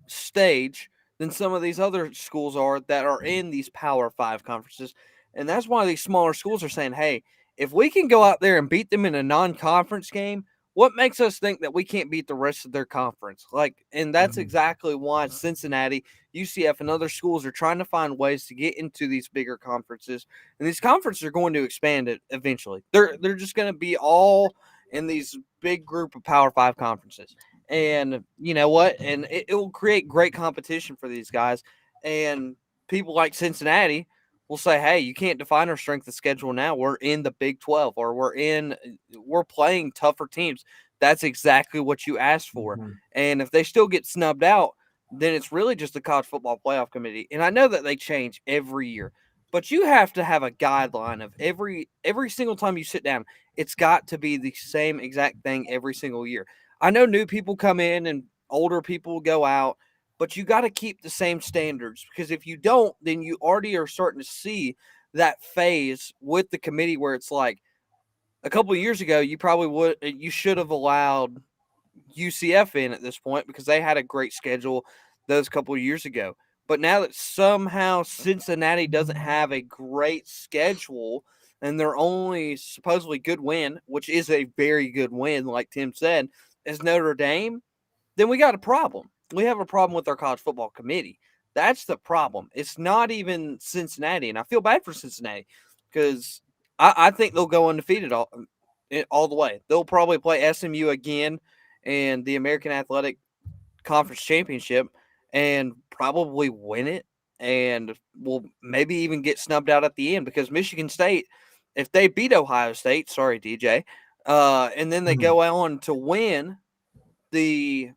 stage than some of these other schools are that are in these Power 5 conferences. And that's why these smaller schools are saying, hey, if we can go out there and beat them in a non-conference game, what makes us think that we can't beat the rest of their conference? And that's exactly why Cincinnati, UCF, and other schools are trying to find ways to get into these bigger conferences. And these conferences are going to expand it eventually. They're just going to be all in these big group of Power 5 conferences. And you know what? And it will create great competition for these guys. And people like Cincinnati will say, hey, you can't define our strength of schedule now. We're in the Big 12 or we're playing tougher teams. That's exactly what you asked for. And if they still get snubbed out, then it's really just the College Football Playoff Committee. And I know that they change every year, but you have to have a guideline of every single time you sit down. It's got to be the same exact thing every single year. I know new people come in and older people go out, but you got to keep the same standards because if you don't, then you already are starting to see that phase with the committee where it's like a couple of years ago, you should have allowed UCF in at this point because they had a great schedule those couple of years ago. But now that somehow Cincinnati doesn't have a great schedule and their only supposedly good win, which is a very good win, like Tim said, is Notre Dame, then we got a problem. We have a problem with our college football committee. That's the problem. It's not even Cincinnati, and I feel bad for Cincinnati because I think they'll go undefeated all the way. They'll probably play SMU again in the American Athletic Conference Championship and probably win it, and will maybe even get snubbed out at the end because Michigan State, if they beat Ohio State, sorry DJ, and then they go on to win the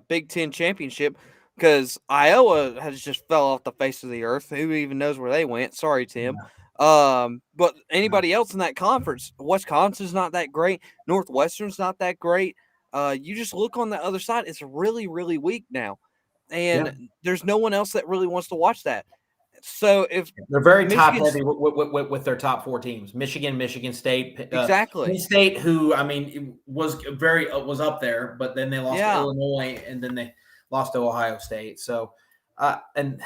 Big Ten championship because Iowa has just fell off the face of the earth. Who even knows where they went? Sorry, Tim. But anybody else in that conference, Wisconsin's not that great. Northwestern's not that great. You just look on the other side; it's really, really weak now, and there's no one else that really wants to watch that. So if they're very top heavy with their top 4 teams, Michigan State, exactly, Penn State, who I mean was up there, but then they lost to Illinois, and then they lost to Ohio State. So, and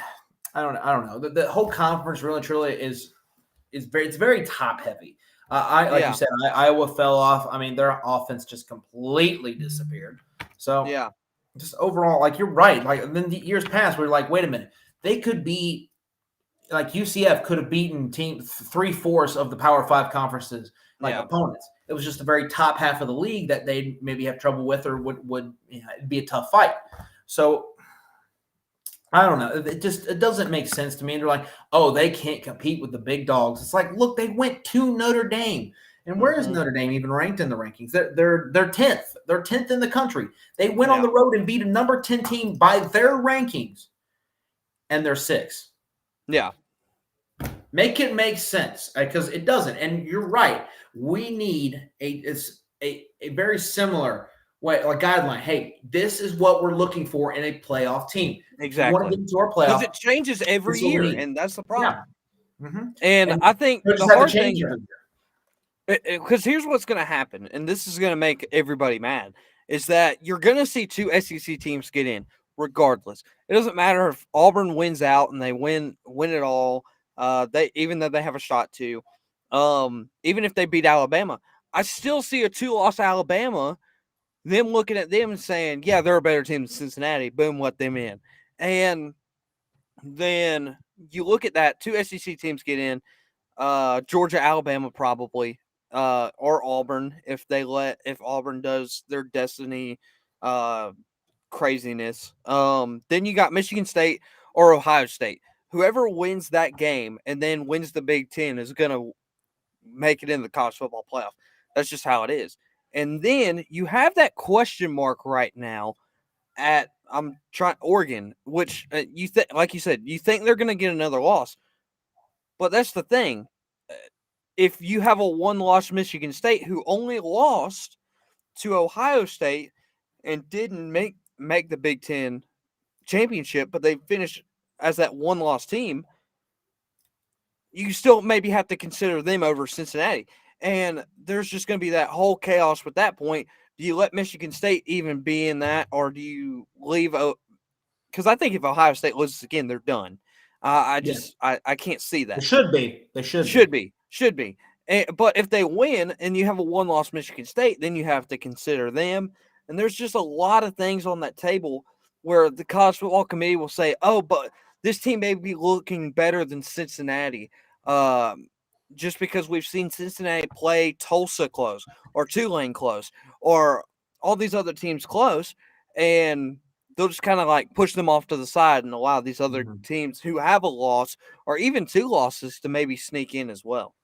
I don't know. The whole conference really truly is very top heavy. You said, Iowa fell off. I mean, their offense just completely disappeared. So just overall, like you're right. Like then the years past, we were like, wait a minute, they could be. Like UCF could have beaten 3/4 of the Power 5 conferences opponents. It was just the very top half of the league that they'd maybe have trouble with, or would it'd be a tough fight. So I don't know. It doesn't make sense to me. And they're like, oh, they can't compete with the big dogs. It's like, look, they went to Notre Dame. And where is Notre Dame even ranked in the rankings? They're 10th. They're 10th in the country. They went on the road and beat a number 10 team by their rankings, and they're 6th. Yeah. Make it make sense, because it doesn't. And you're right. We need a very similar way, like guideline. Hey, this is what we're looking for in a playoff team. Exactly. We want to get into our playoff. Because it changes every year, and that's the problem. Yeah. Mm-hmm. And I think the hard thing, because here's what's going to happen, and this is going to make everybody mad, is that you're going to see 2 SEC teams get in. Regardless, it doesn't matter if Auburn wins out and they win it all. Even though they have a shot to, even if they beat Alabama, I still see a 2-loss Alabama. Them looking at them and saying, "Yeah, they're a better team than Cincinnati." Boom, let them in. And then you look at that: 2 SEC teams get in. Georgia, Alabama, probably, or Auburn if Auburn does their destiny. Craziness. Then you got Michigan State or Ohio State. Whoever wins that game and then wins the Big Ten is going to make it in the college football playoff. That's just how it is. And then you have that question mark right now at Oregon, which like you said, you think they're going to get another loss. But that's the thing. If you have a 1-loss Michigan State who only lost to Ohio State and didn't make the Big Ten championship, but they finished as that 1-loss team, you still maybe have to consider them over Cincinnati. And there's just going to be that whole chaos with that point. Do you let Michigan State even be in that, or do you leave? Because I think if Ohio State loses again, they're done. I can't see that. They should be. But if they win and you have a 1-loss Michigan State, then you have to consider them. And there's just a lot of things on that table where the college football committee will say, oh, but this team may be looking better than Cincinnati just because we've seen Cincinnati play Tulsa close or Tulane close or all these other teams close, and they'll just kind of like push them off to the side and allow these other teams who have a loss or even 2 losses to maybe sneak in as well.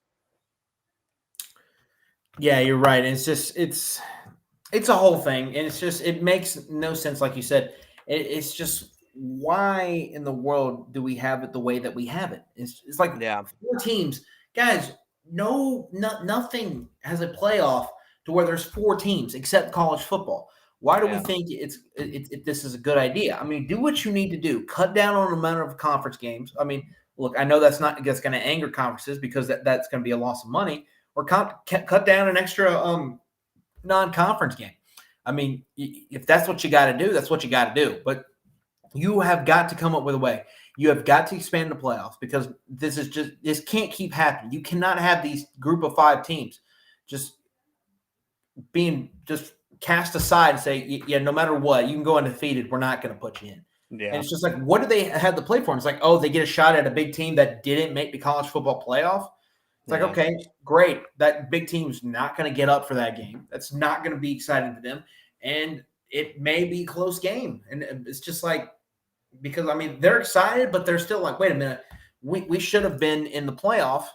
Yeah, you're right. It's a whole thing, and it makes no sense. Like you said, it's just, why in the world do we have it the way that we have it? It's like 4 teams, guys. Nothing has a playoff to where there's 4 teams except college football. Why do we think this is a good idea? I mean, do what you need to do. Cut down on the amount of conference games. I mean, look, I know that's going to anger conferences because that's going to be a loss of money. Or cut down an extra non-conference game. I mean, if that's what you got to do, that's what you got to do. But you have got to come up with a way. You have got to expand the playoffs because this can't keep happening. You cannot have these group of 5 teams just being just cast aside and say, yeah, no matter what, you can go undefeated. We're not going to put you in. Yeah. And it's just like, what do they have to play for? And it's like, oh, they get a shot at a big team that didn't make the college football playoff. It's like, okay, great. That big team's not going to get up for that game. That's not going to be exciting to them. And it may be a close game. And it's just like, because, I mean, they're excited, but they're still like, wait a minute. We should have been in the playoff.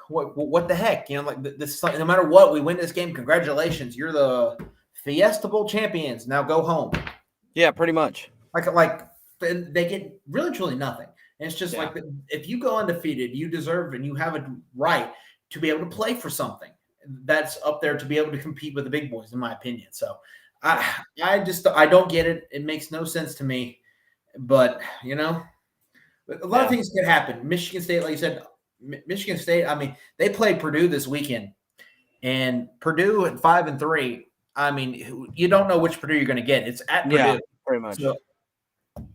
What the heck? You know, like this. No matter what, we win this game. Congratulations, you're the Fiesta Bowl champions. Now go home. Yeah, pretty much. Like they get really truly nothing. And it's just like if you go undefeated, you deserve and you have a right to be able to play for something that's up there to be able to compete with the big boys, in my opinion. So I don't get it. It makes no sense to me. But you know, a lot of things could happen. Michigan State, like you said. Michigan State, I mean, they played Purdue this weekend, and Purdue at 5-3. I mean, you don't know which Purdue you're going to get. It's at Purdue. Yeah, pretty much. So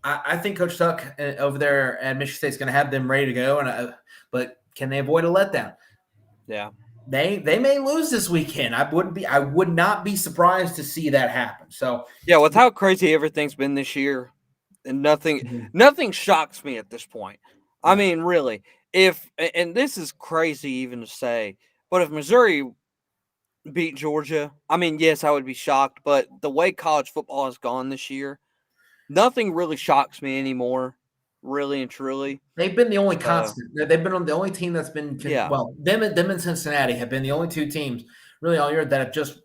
I think Coach Tuck over there at Michigan State is going to have them ready to go. But can they avoid a letdown? Yeah, they may lose this weekend. I would not be surprised to see that happen. So yeah, with how crazy everything's been this year, and nothing shocks me at this point. I mean, really. And this is crazy even to say, but if Missouri beat Georgia, I mean, yes, I would be shocked. But the way college football has gone this year, nothing really shocks me anymore, really and truly. They've been the only constant. They've been on the only team that's been well. Them and Cincinnati have been the only 2 teams really all year that have just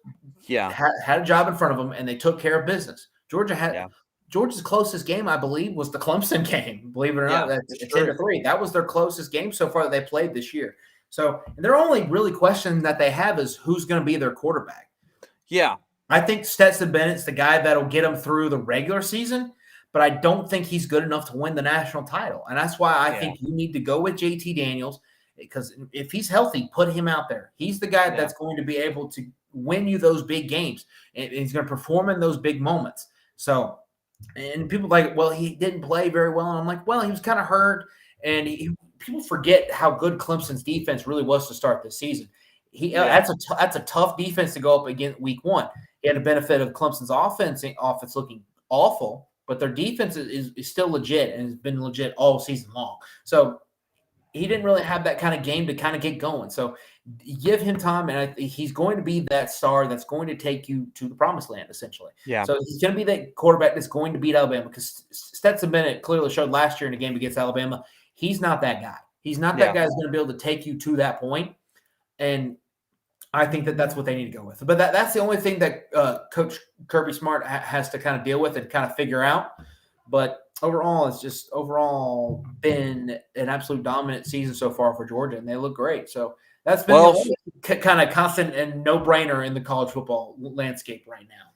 had a job in front of them, and they took care of business. Georgia's closest game, I believe, was the Clemson game. Believe it or not, that's 10-3. That was their closest game so far that they played this year. So, and their only really question that they have is who's going to be their quarterback. Yeah, I think Stetson Bennett's the guy that'll get them through the regular season, but I don't think he's good enough to win the national title. And that's why I think you need to go with JT Daniels, because if he's healthy, put him out there. He's the guy that's going to be able to win you those big games, and he's going to perform in those big moments. So. And people like, well, he didn't play very well. And I'm like, well, he was kind of hurt. And people forget how good Clemson's defense really was to start this season. That's a tough defense to go up against week 1. He had the benefit of Clemson's offense looking awful, but their defense is still legit and has been legit all season long. So he didn't really have that kind of game to kind of get going. So give him time, and he's going to be that star that's going to take you to the promised land, essentially. Yeah. So he's going to be that quarterback that's going to beat Alabama, because Stetson Bennett clearly showed last year in a game against Alabama, he's not that guy. He's not that guy who's going to be able to take you to that point. And I think that's what they need to go with. But that's the only thing that Coach Kirby Smart has to kind of deal with and kind of figure out. But overall, it's just been an absolute dominant season so far for Georgia, and they look great. So that's been the only kind of constant and no-brainer in the college football landscape right now.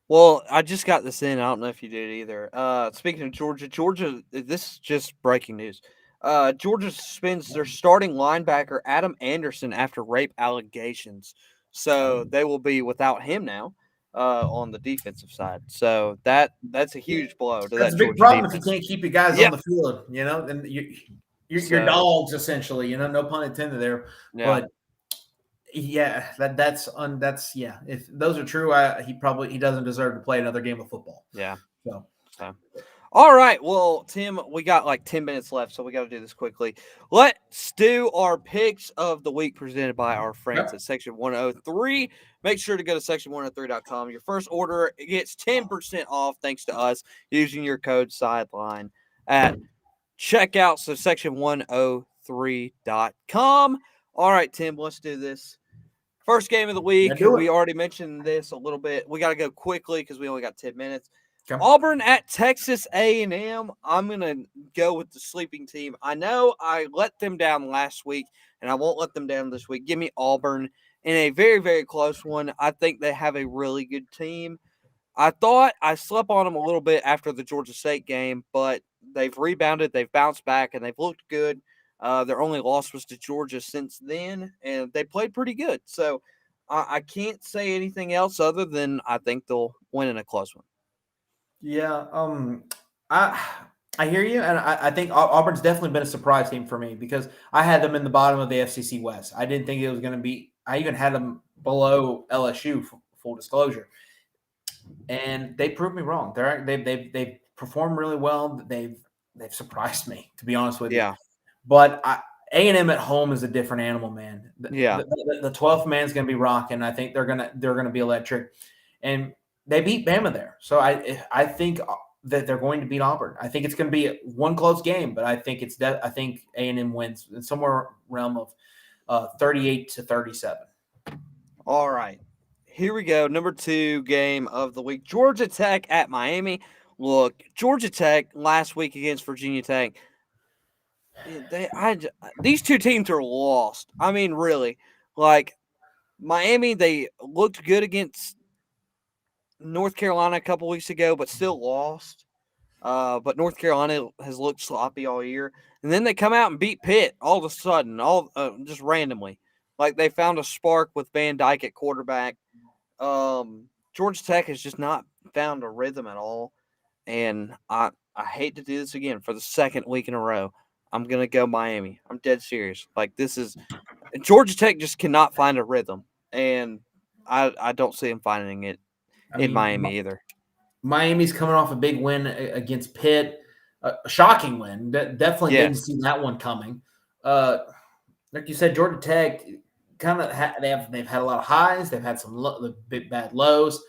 Well, I just got this in. I don't know if you did either. Speaking of Georgia, this is just breaking news. Georgia suspends their starting linebacker, Adam Anderson, after rape allegations. So they will be without him now on the defensive side. So that's a huge blow to that's that a big Georgia problem defense. if you can't keep your guys on the field, you know, and your dogs, essentially, you know, no pun intended there. Yeah. But yeah, that's if those are true, he doesn't deserve to play another game of football. Yeah. So. All right. Well, Tim, we got like 10 minutes left, so we got to do this quickly. Let's do our picks of the week presented by our friends at Section 103. Make sure to go to section103.com. Your first order gets 10% off thanks to us using your code Sideline at checkout. So section103.com. All right, Tim, let's do this. First game of the week. We already mentioned this a little bit. We got to go quickly because we only got 10 minutes. Auburn at Texas A&M. I'm going to go with the sleeping team. I know I let them down last week, and I won't let them down this week. Give me Auburn in a very, very close one. I think they have a really good team. I thought I slept on them a little bit after the Georgia State game, but they've rebounded, they've bounced back, and they've looked good. Their only loss was to Georgia since then, and they played pretty good. So I can't say anything else other than I think they'll win in a close one. Yeah, I hear you, and I think Auburn's definitely been a surprise team for me because I had them in the bottom of the FCC West. I didn't think it was going to be. I even had them below LSU. Full disclosure, and they proved me wrong. They've performed really well. They've surprised me, to be honest with you. Yeah. But A&M at home is a different animal, man. Yeah. The 12th man's going to be rocking. I think they're gonna be electric, and they beat Bama there. So I think that they're going to beat Auburn. I think it's going to be one close game, but I think I think A&M wins in somewhere realm of 38-37. All right. Here we go. Number 2 game of the week. Georgia Tech at Miami. Look, Georgia Tech last week against Virginia Tech. These two teams are lost. I mean, really. Like Miami, they looked good against North Carolina a couple weeks ago, but still lost. But North Carolina has looked sloppy all year, and then they come out and beat Pitt all of a sudden, just randomly. Like they found a spark with Van Dyke at quarterback. Georgia Tech has just not found a rhythm at all, and I hate to do this again for the second week in a row. I'm gonna go Miami. I'm dead serious. Like this is Georgia Tech just cannot find a rhythm, and I don't see them finding it I in mean, Miami either. Miami's coming off a big win against Pitt, a shocking win. Definitely didn't Yes. see that one coming. Like you said, Georgia Tech kind of they've had a lot of highs. They've had some big bad lows.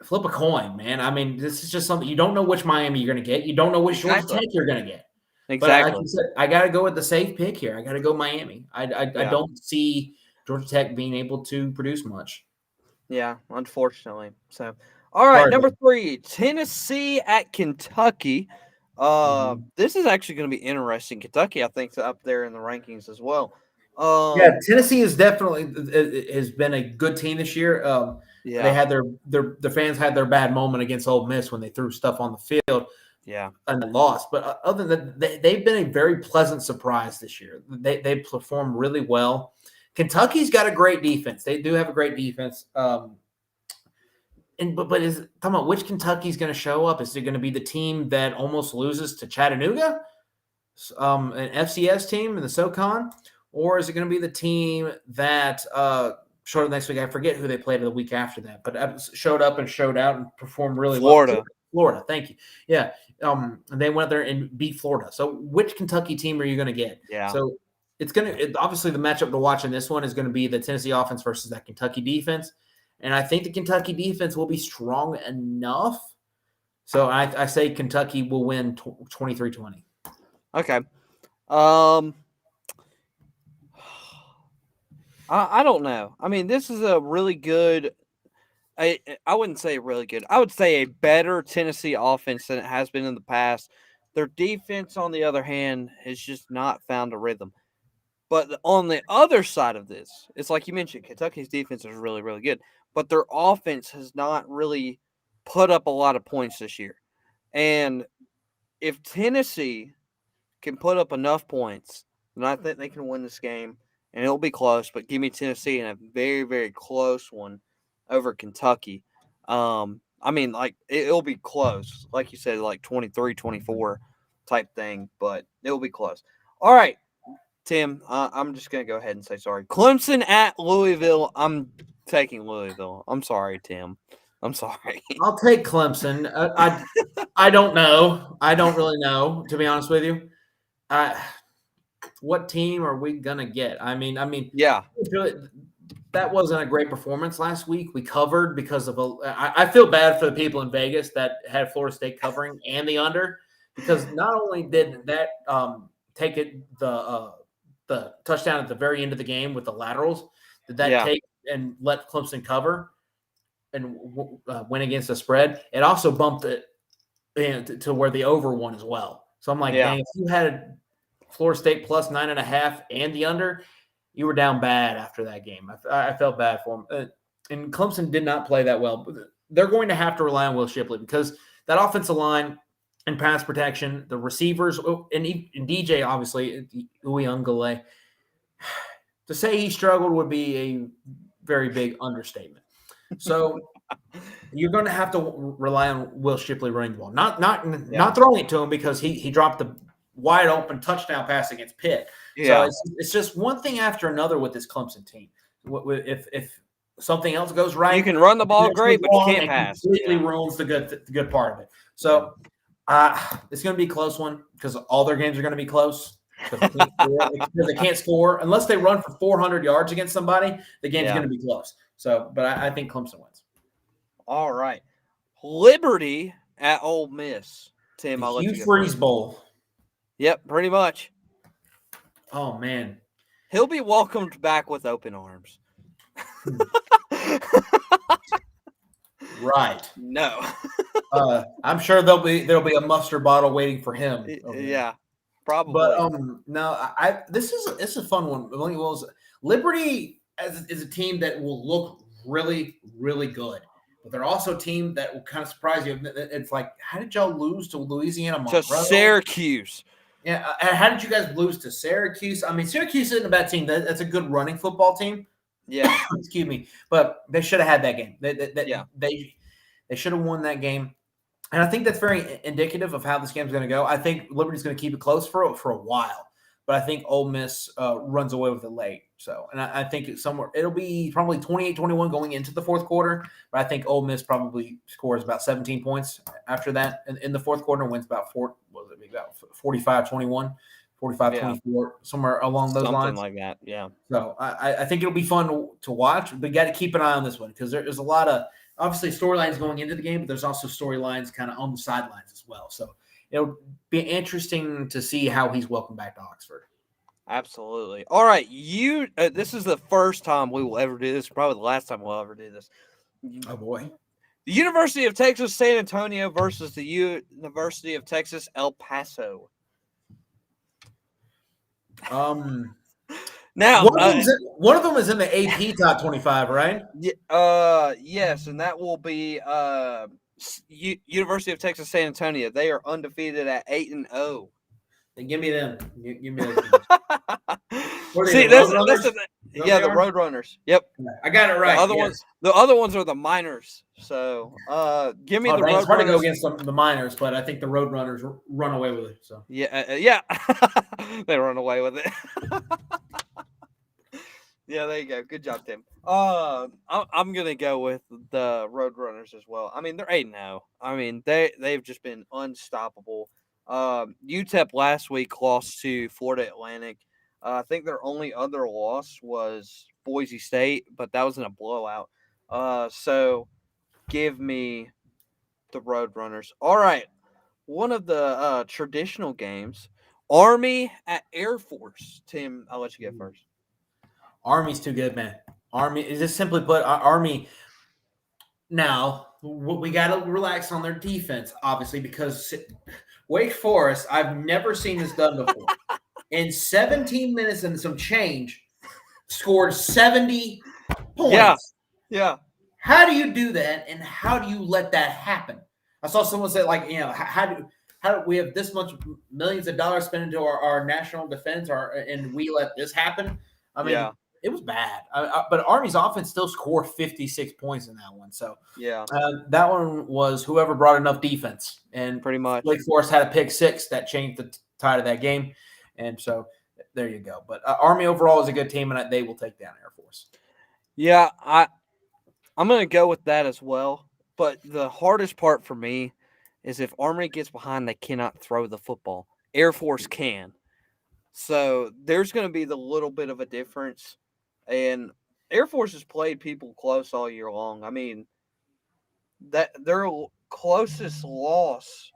Flip a coin, man. I mean, this is just something you don't know which Miami you're going to get. You don't know which Georgia Exactly. Tech you're going to get. But like Exactly. you said, I got to go with the safe pick here. I got to go Miami. I Yeah. don't see Georgia Tech being able to produce much. Yeah, unfortunately. So, all right, Sorry, number buddy. 3, Tennessee at Kentucky. Mhm. This is actually going to be interesting. Kentucky, I think, is up there in the rankings as well. Yeah, Um, Tennessee is definitely has been a good team this year. They yeah, had their fans had their bad moment against Ole Miss when they threw stuff on the field yeah, and then lost. But other than that, they've been a very pleasant surprise this year. They performed really well. Kentucky's got a great defense. They do have a great defense. But is talking about which Kentucky's going to show up? Is it going to be the team that almost loses to Chattanooga, an FCS team in the SoCon, or is it going to be the team that showed up next week? I forget who they played the week after that, but showed up and showed out and performed really well. Florida. Florida, thank you. Yeah, they went there and beat Florida. So which Kentucky team are you going to get? Yeah, So obviously the matchup to watch in this one is going to be the Tennessee offense versus that Kentucky defense. And I think the Kentucky defense will be strong enough. So I say Kentucky will win 23-20. okay. Um, I don't know. I mean, this is a really good. I wouldn't say really good. I would say a better Tennessee offense than it has been in the past. Their defense, on the other hand, has just not found a rhythm. But on the other side of this, it's like you mentioned, Kentucky's defense is really, really good, but their offense has not really put up a lot of points this year. And if Tennessee can put up enough points, then I think they can win this game, and it'll be close. But give me Tennessee in a very, very close one over Kentucky. I mean, like it'll be close, like you said, like 23-24 type thing, but it'll be close. All right, Tim, I'm just going to go ahead and say sorry. Clemson at Louisville. I'm taking Louisville. I'm sorry, Tim. I'm sorry. I'll take Clemson. I don't know. I don't really know, to be honest with you. What team are we gonna get? Yeah. That wasn't a great performance last week. We covered because of I feel bad for the people in Vegas that had Florida State covering and the under, because not only did that take it the touchdown at the very end of the game with the laterals, did that Yeah. take and let Clemson cover and win against the spread. It also bumped it to where the over won as well. So I'm like, Yeah. dang, if you had Florida State plus 9.5 and the under, you were down bad after that game. I felt bad for them. And Clemson did not play that well. They're going to have to rely on Will Shipley because that offensive line and pass protection, the receivers, and DJ, obviously, Uyunglele, to say he struggled would be a very big understatement. So You're going to have to rely on Will Shipley running the ball, not throwing it to him because he dropped the wide open touchdown pass against Pitt. So Yeah. it's just one thing after another with this Clemson team. If something else goes right, You can run the ball next great, goes but you wrong, can't it pass. completely Yeah. ruins the good part of it. So it's going to be a close one because all their games are going to be close. Because they can't score unless they run for 400 yards against somebody. The game's going to be close. So, but I think Clemson wins. All right, Liberty at Ole Miss. Tim, The I'll let Hugh you go Freeze first. Bowl. Yep, pretty much. Oh man, He'll be welcomed back with open arms. right? No. I'm sure there'll be a mustard bottle waiting for him. Yeah, probably. But no, this is a fun one. Liberty is a team that will look really, really good, but they're also a team that will kind of surprise you. It's like, how did y'all lose to Louisiana Monroe? To Syracuse. Yeah, how did you guys lose to Syracuse? I mean, Syracuse isn't a bad team. That's a good running football team. Yeah. Excuse me, but they should have had that game. Yeah. They should have won that game. And I think that's very indicative of how this game's going to go. I think Liberty's going to keep it close for a while, but I think Ole Miss runs away with it late. So, and I think it'll be probably 28-21 going into the fourth quarter, but I think Ole Miss probably scores about 17 points after that in the fourth quarter and wins about 45-21, 45-24, somewhere along those lines. Something like that, yeah. So I think it'll be fun to watch, but you got to keep an eye on this one because there's a lot of obviously storylines going into the game, but there's also storylines kind of on the sidelines as well. So it'll be interesting to see how he's welcomed back to Oxford. Absolutely. All right, this is the first time we will ever do this, probably the last time we'll ever do this. Oh boy. The University of Texas San Antonio versus the University of Texas El Paso. Now, one of them is in the AP top 25, right? Yes, and that will be University of Texas San Antonio. They are undefeated at 8-0. Then give me them. Give me those. See, the Roadrunners. Yep, I got it right. The other ones are the Miners. So, give me the Roadrunners. It's hard to go against the Miners, but I think the Roadrunners run away with it. So yeah, they run away with it. Yeah, there you go. Good job, Tim. I'm gonna go with the Roadrunners as well. I mean, they're 8-0. I mean, they've just been unstoppable. UTEP last week lost to Florida Atlantic. I think their only other loss was Boise State, but that was in a blowout. So give me the Roadrunners. All right, one of the traditional games, Army at Air Force. Tim, I'll let you go first. Army's too good, man. Army is just simply put, Army. Now we got to relax on their defense, obviously, because Wake Forest, I've never seen this done before. In 17 minutes and some change, scored 70 points. Yeah. How do you do that, and how do you let that happen? I saw someone say, like, how do we have this much millions of dollars spent into our national defense, and we let this happen? I mean, it was bad. But Army's offense still scored 56 points in that one. So that one was whoever brought enough defense, and pretty much Wake Forest had a pick six that changed the tide of that game, and so there you go. But Army overall is a good team, and they will take down Air Force. Yeah, I'm going to go with that as well. But the hardest part for me is if Army gets behind, they cannot throw the football. Air Force can. So there's going to be the little bit of a difference. And Air Force has played people close all year long. I mean, that their closest loss,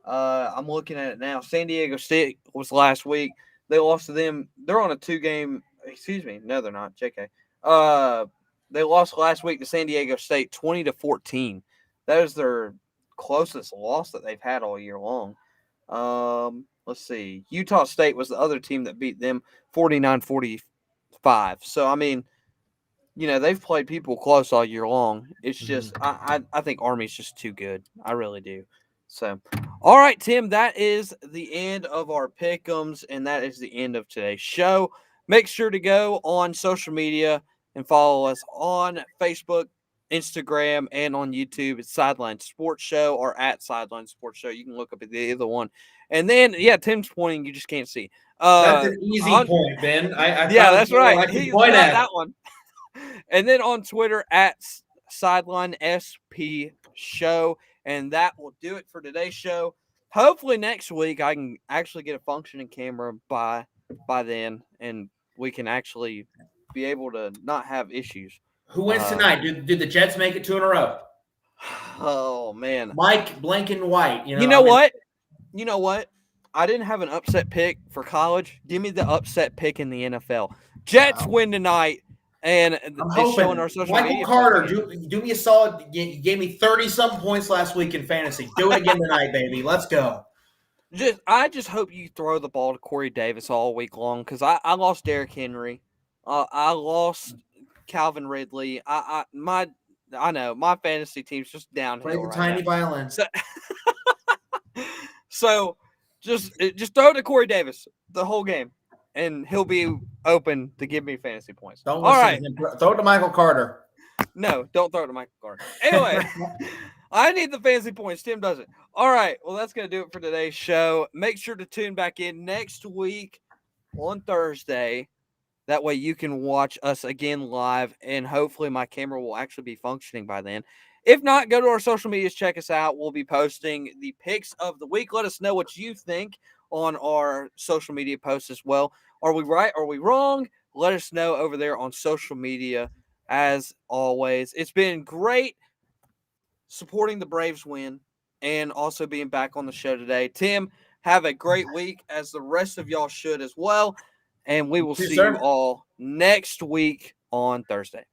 I'm looking at it now. San Diego State was last week. They lost to them. They're on a 2-game. Excuse me. No, they're not. JK. They lost last week to San Diego State 20-14. That is their closest loss that they've had all year long. Let's see. Utah State was the other team that beat them 49-45. So, I mean, they've played people close all year long. It's just I think Army's just too good. I really do. So, all right, Tim, that is the end of our pick'ems, and that is the end of today's show. Make sure to go on social media and follow us on Facebook, Instagram and on YouTube. It's Sideline Sports Show or at Sideline Sports Show. You can look up at either one. And then, Tim's pointing. You just can't see. That's an easy point, Ben. I yeah, found that's someone right. I can He's point got at. that one. And then on Twitter at Sideline SP Show. And that will do it for today's show. Hopefully next week I can actually get a functioning camera by then, and we can actually be able to not have issues. Who wins tonight? Did the Jets make it 2 in a row? Oh man, Mike Blanken White. You know what? You know what? I didn't have an upset pick for college. Give me the upset pick in the NFL. Jets win tonight, and I'm it's hoping. showing our social Michael media. Carter, do me a solid. You gave me 30-some points last week in fantasy. Do it again tonight, baby. Let's go. I just hope you throw the ball to Corey Davis all week long, because I lost Derrick Henry. I lost Calvin Ridley. I know my fantasy team's just downhill. Play the right tiny now. violin. So just throw it to Corey Davis the whole game, and he'll be open to give me fantasy points. Don't listen to him. Throw it to Michael Carter. No, don't throw it to Michael Carter. Anyway, I need the fantasy points. Tim doesn't. All right. Well, that's going to do it for today's show. Make sure to tune back in next week on Thursday. That way you can watch us again live, and hopefully my camera will actually be functioning by then. If not, go to our social medias, check us out. We'll be posting the picks of the week. Let us know what you think on our social media posts as well. Are we right? Are we wrong? Let us know over there on social media. As always, it's been great supporting the Braves win and also being back on the show today. Tim, have a great week, as the rest of y'all should as well. And we will see you all next week on Thursday.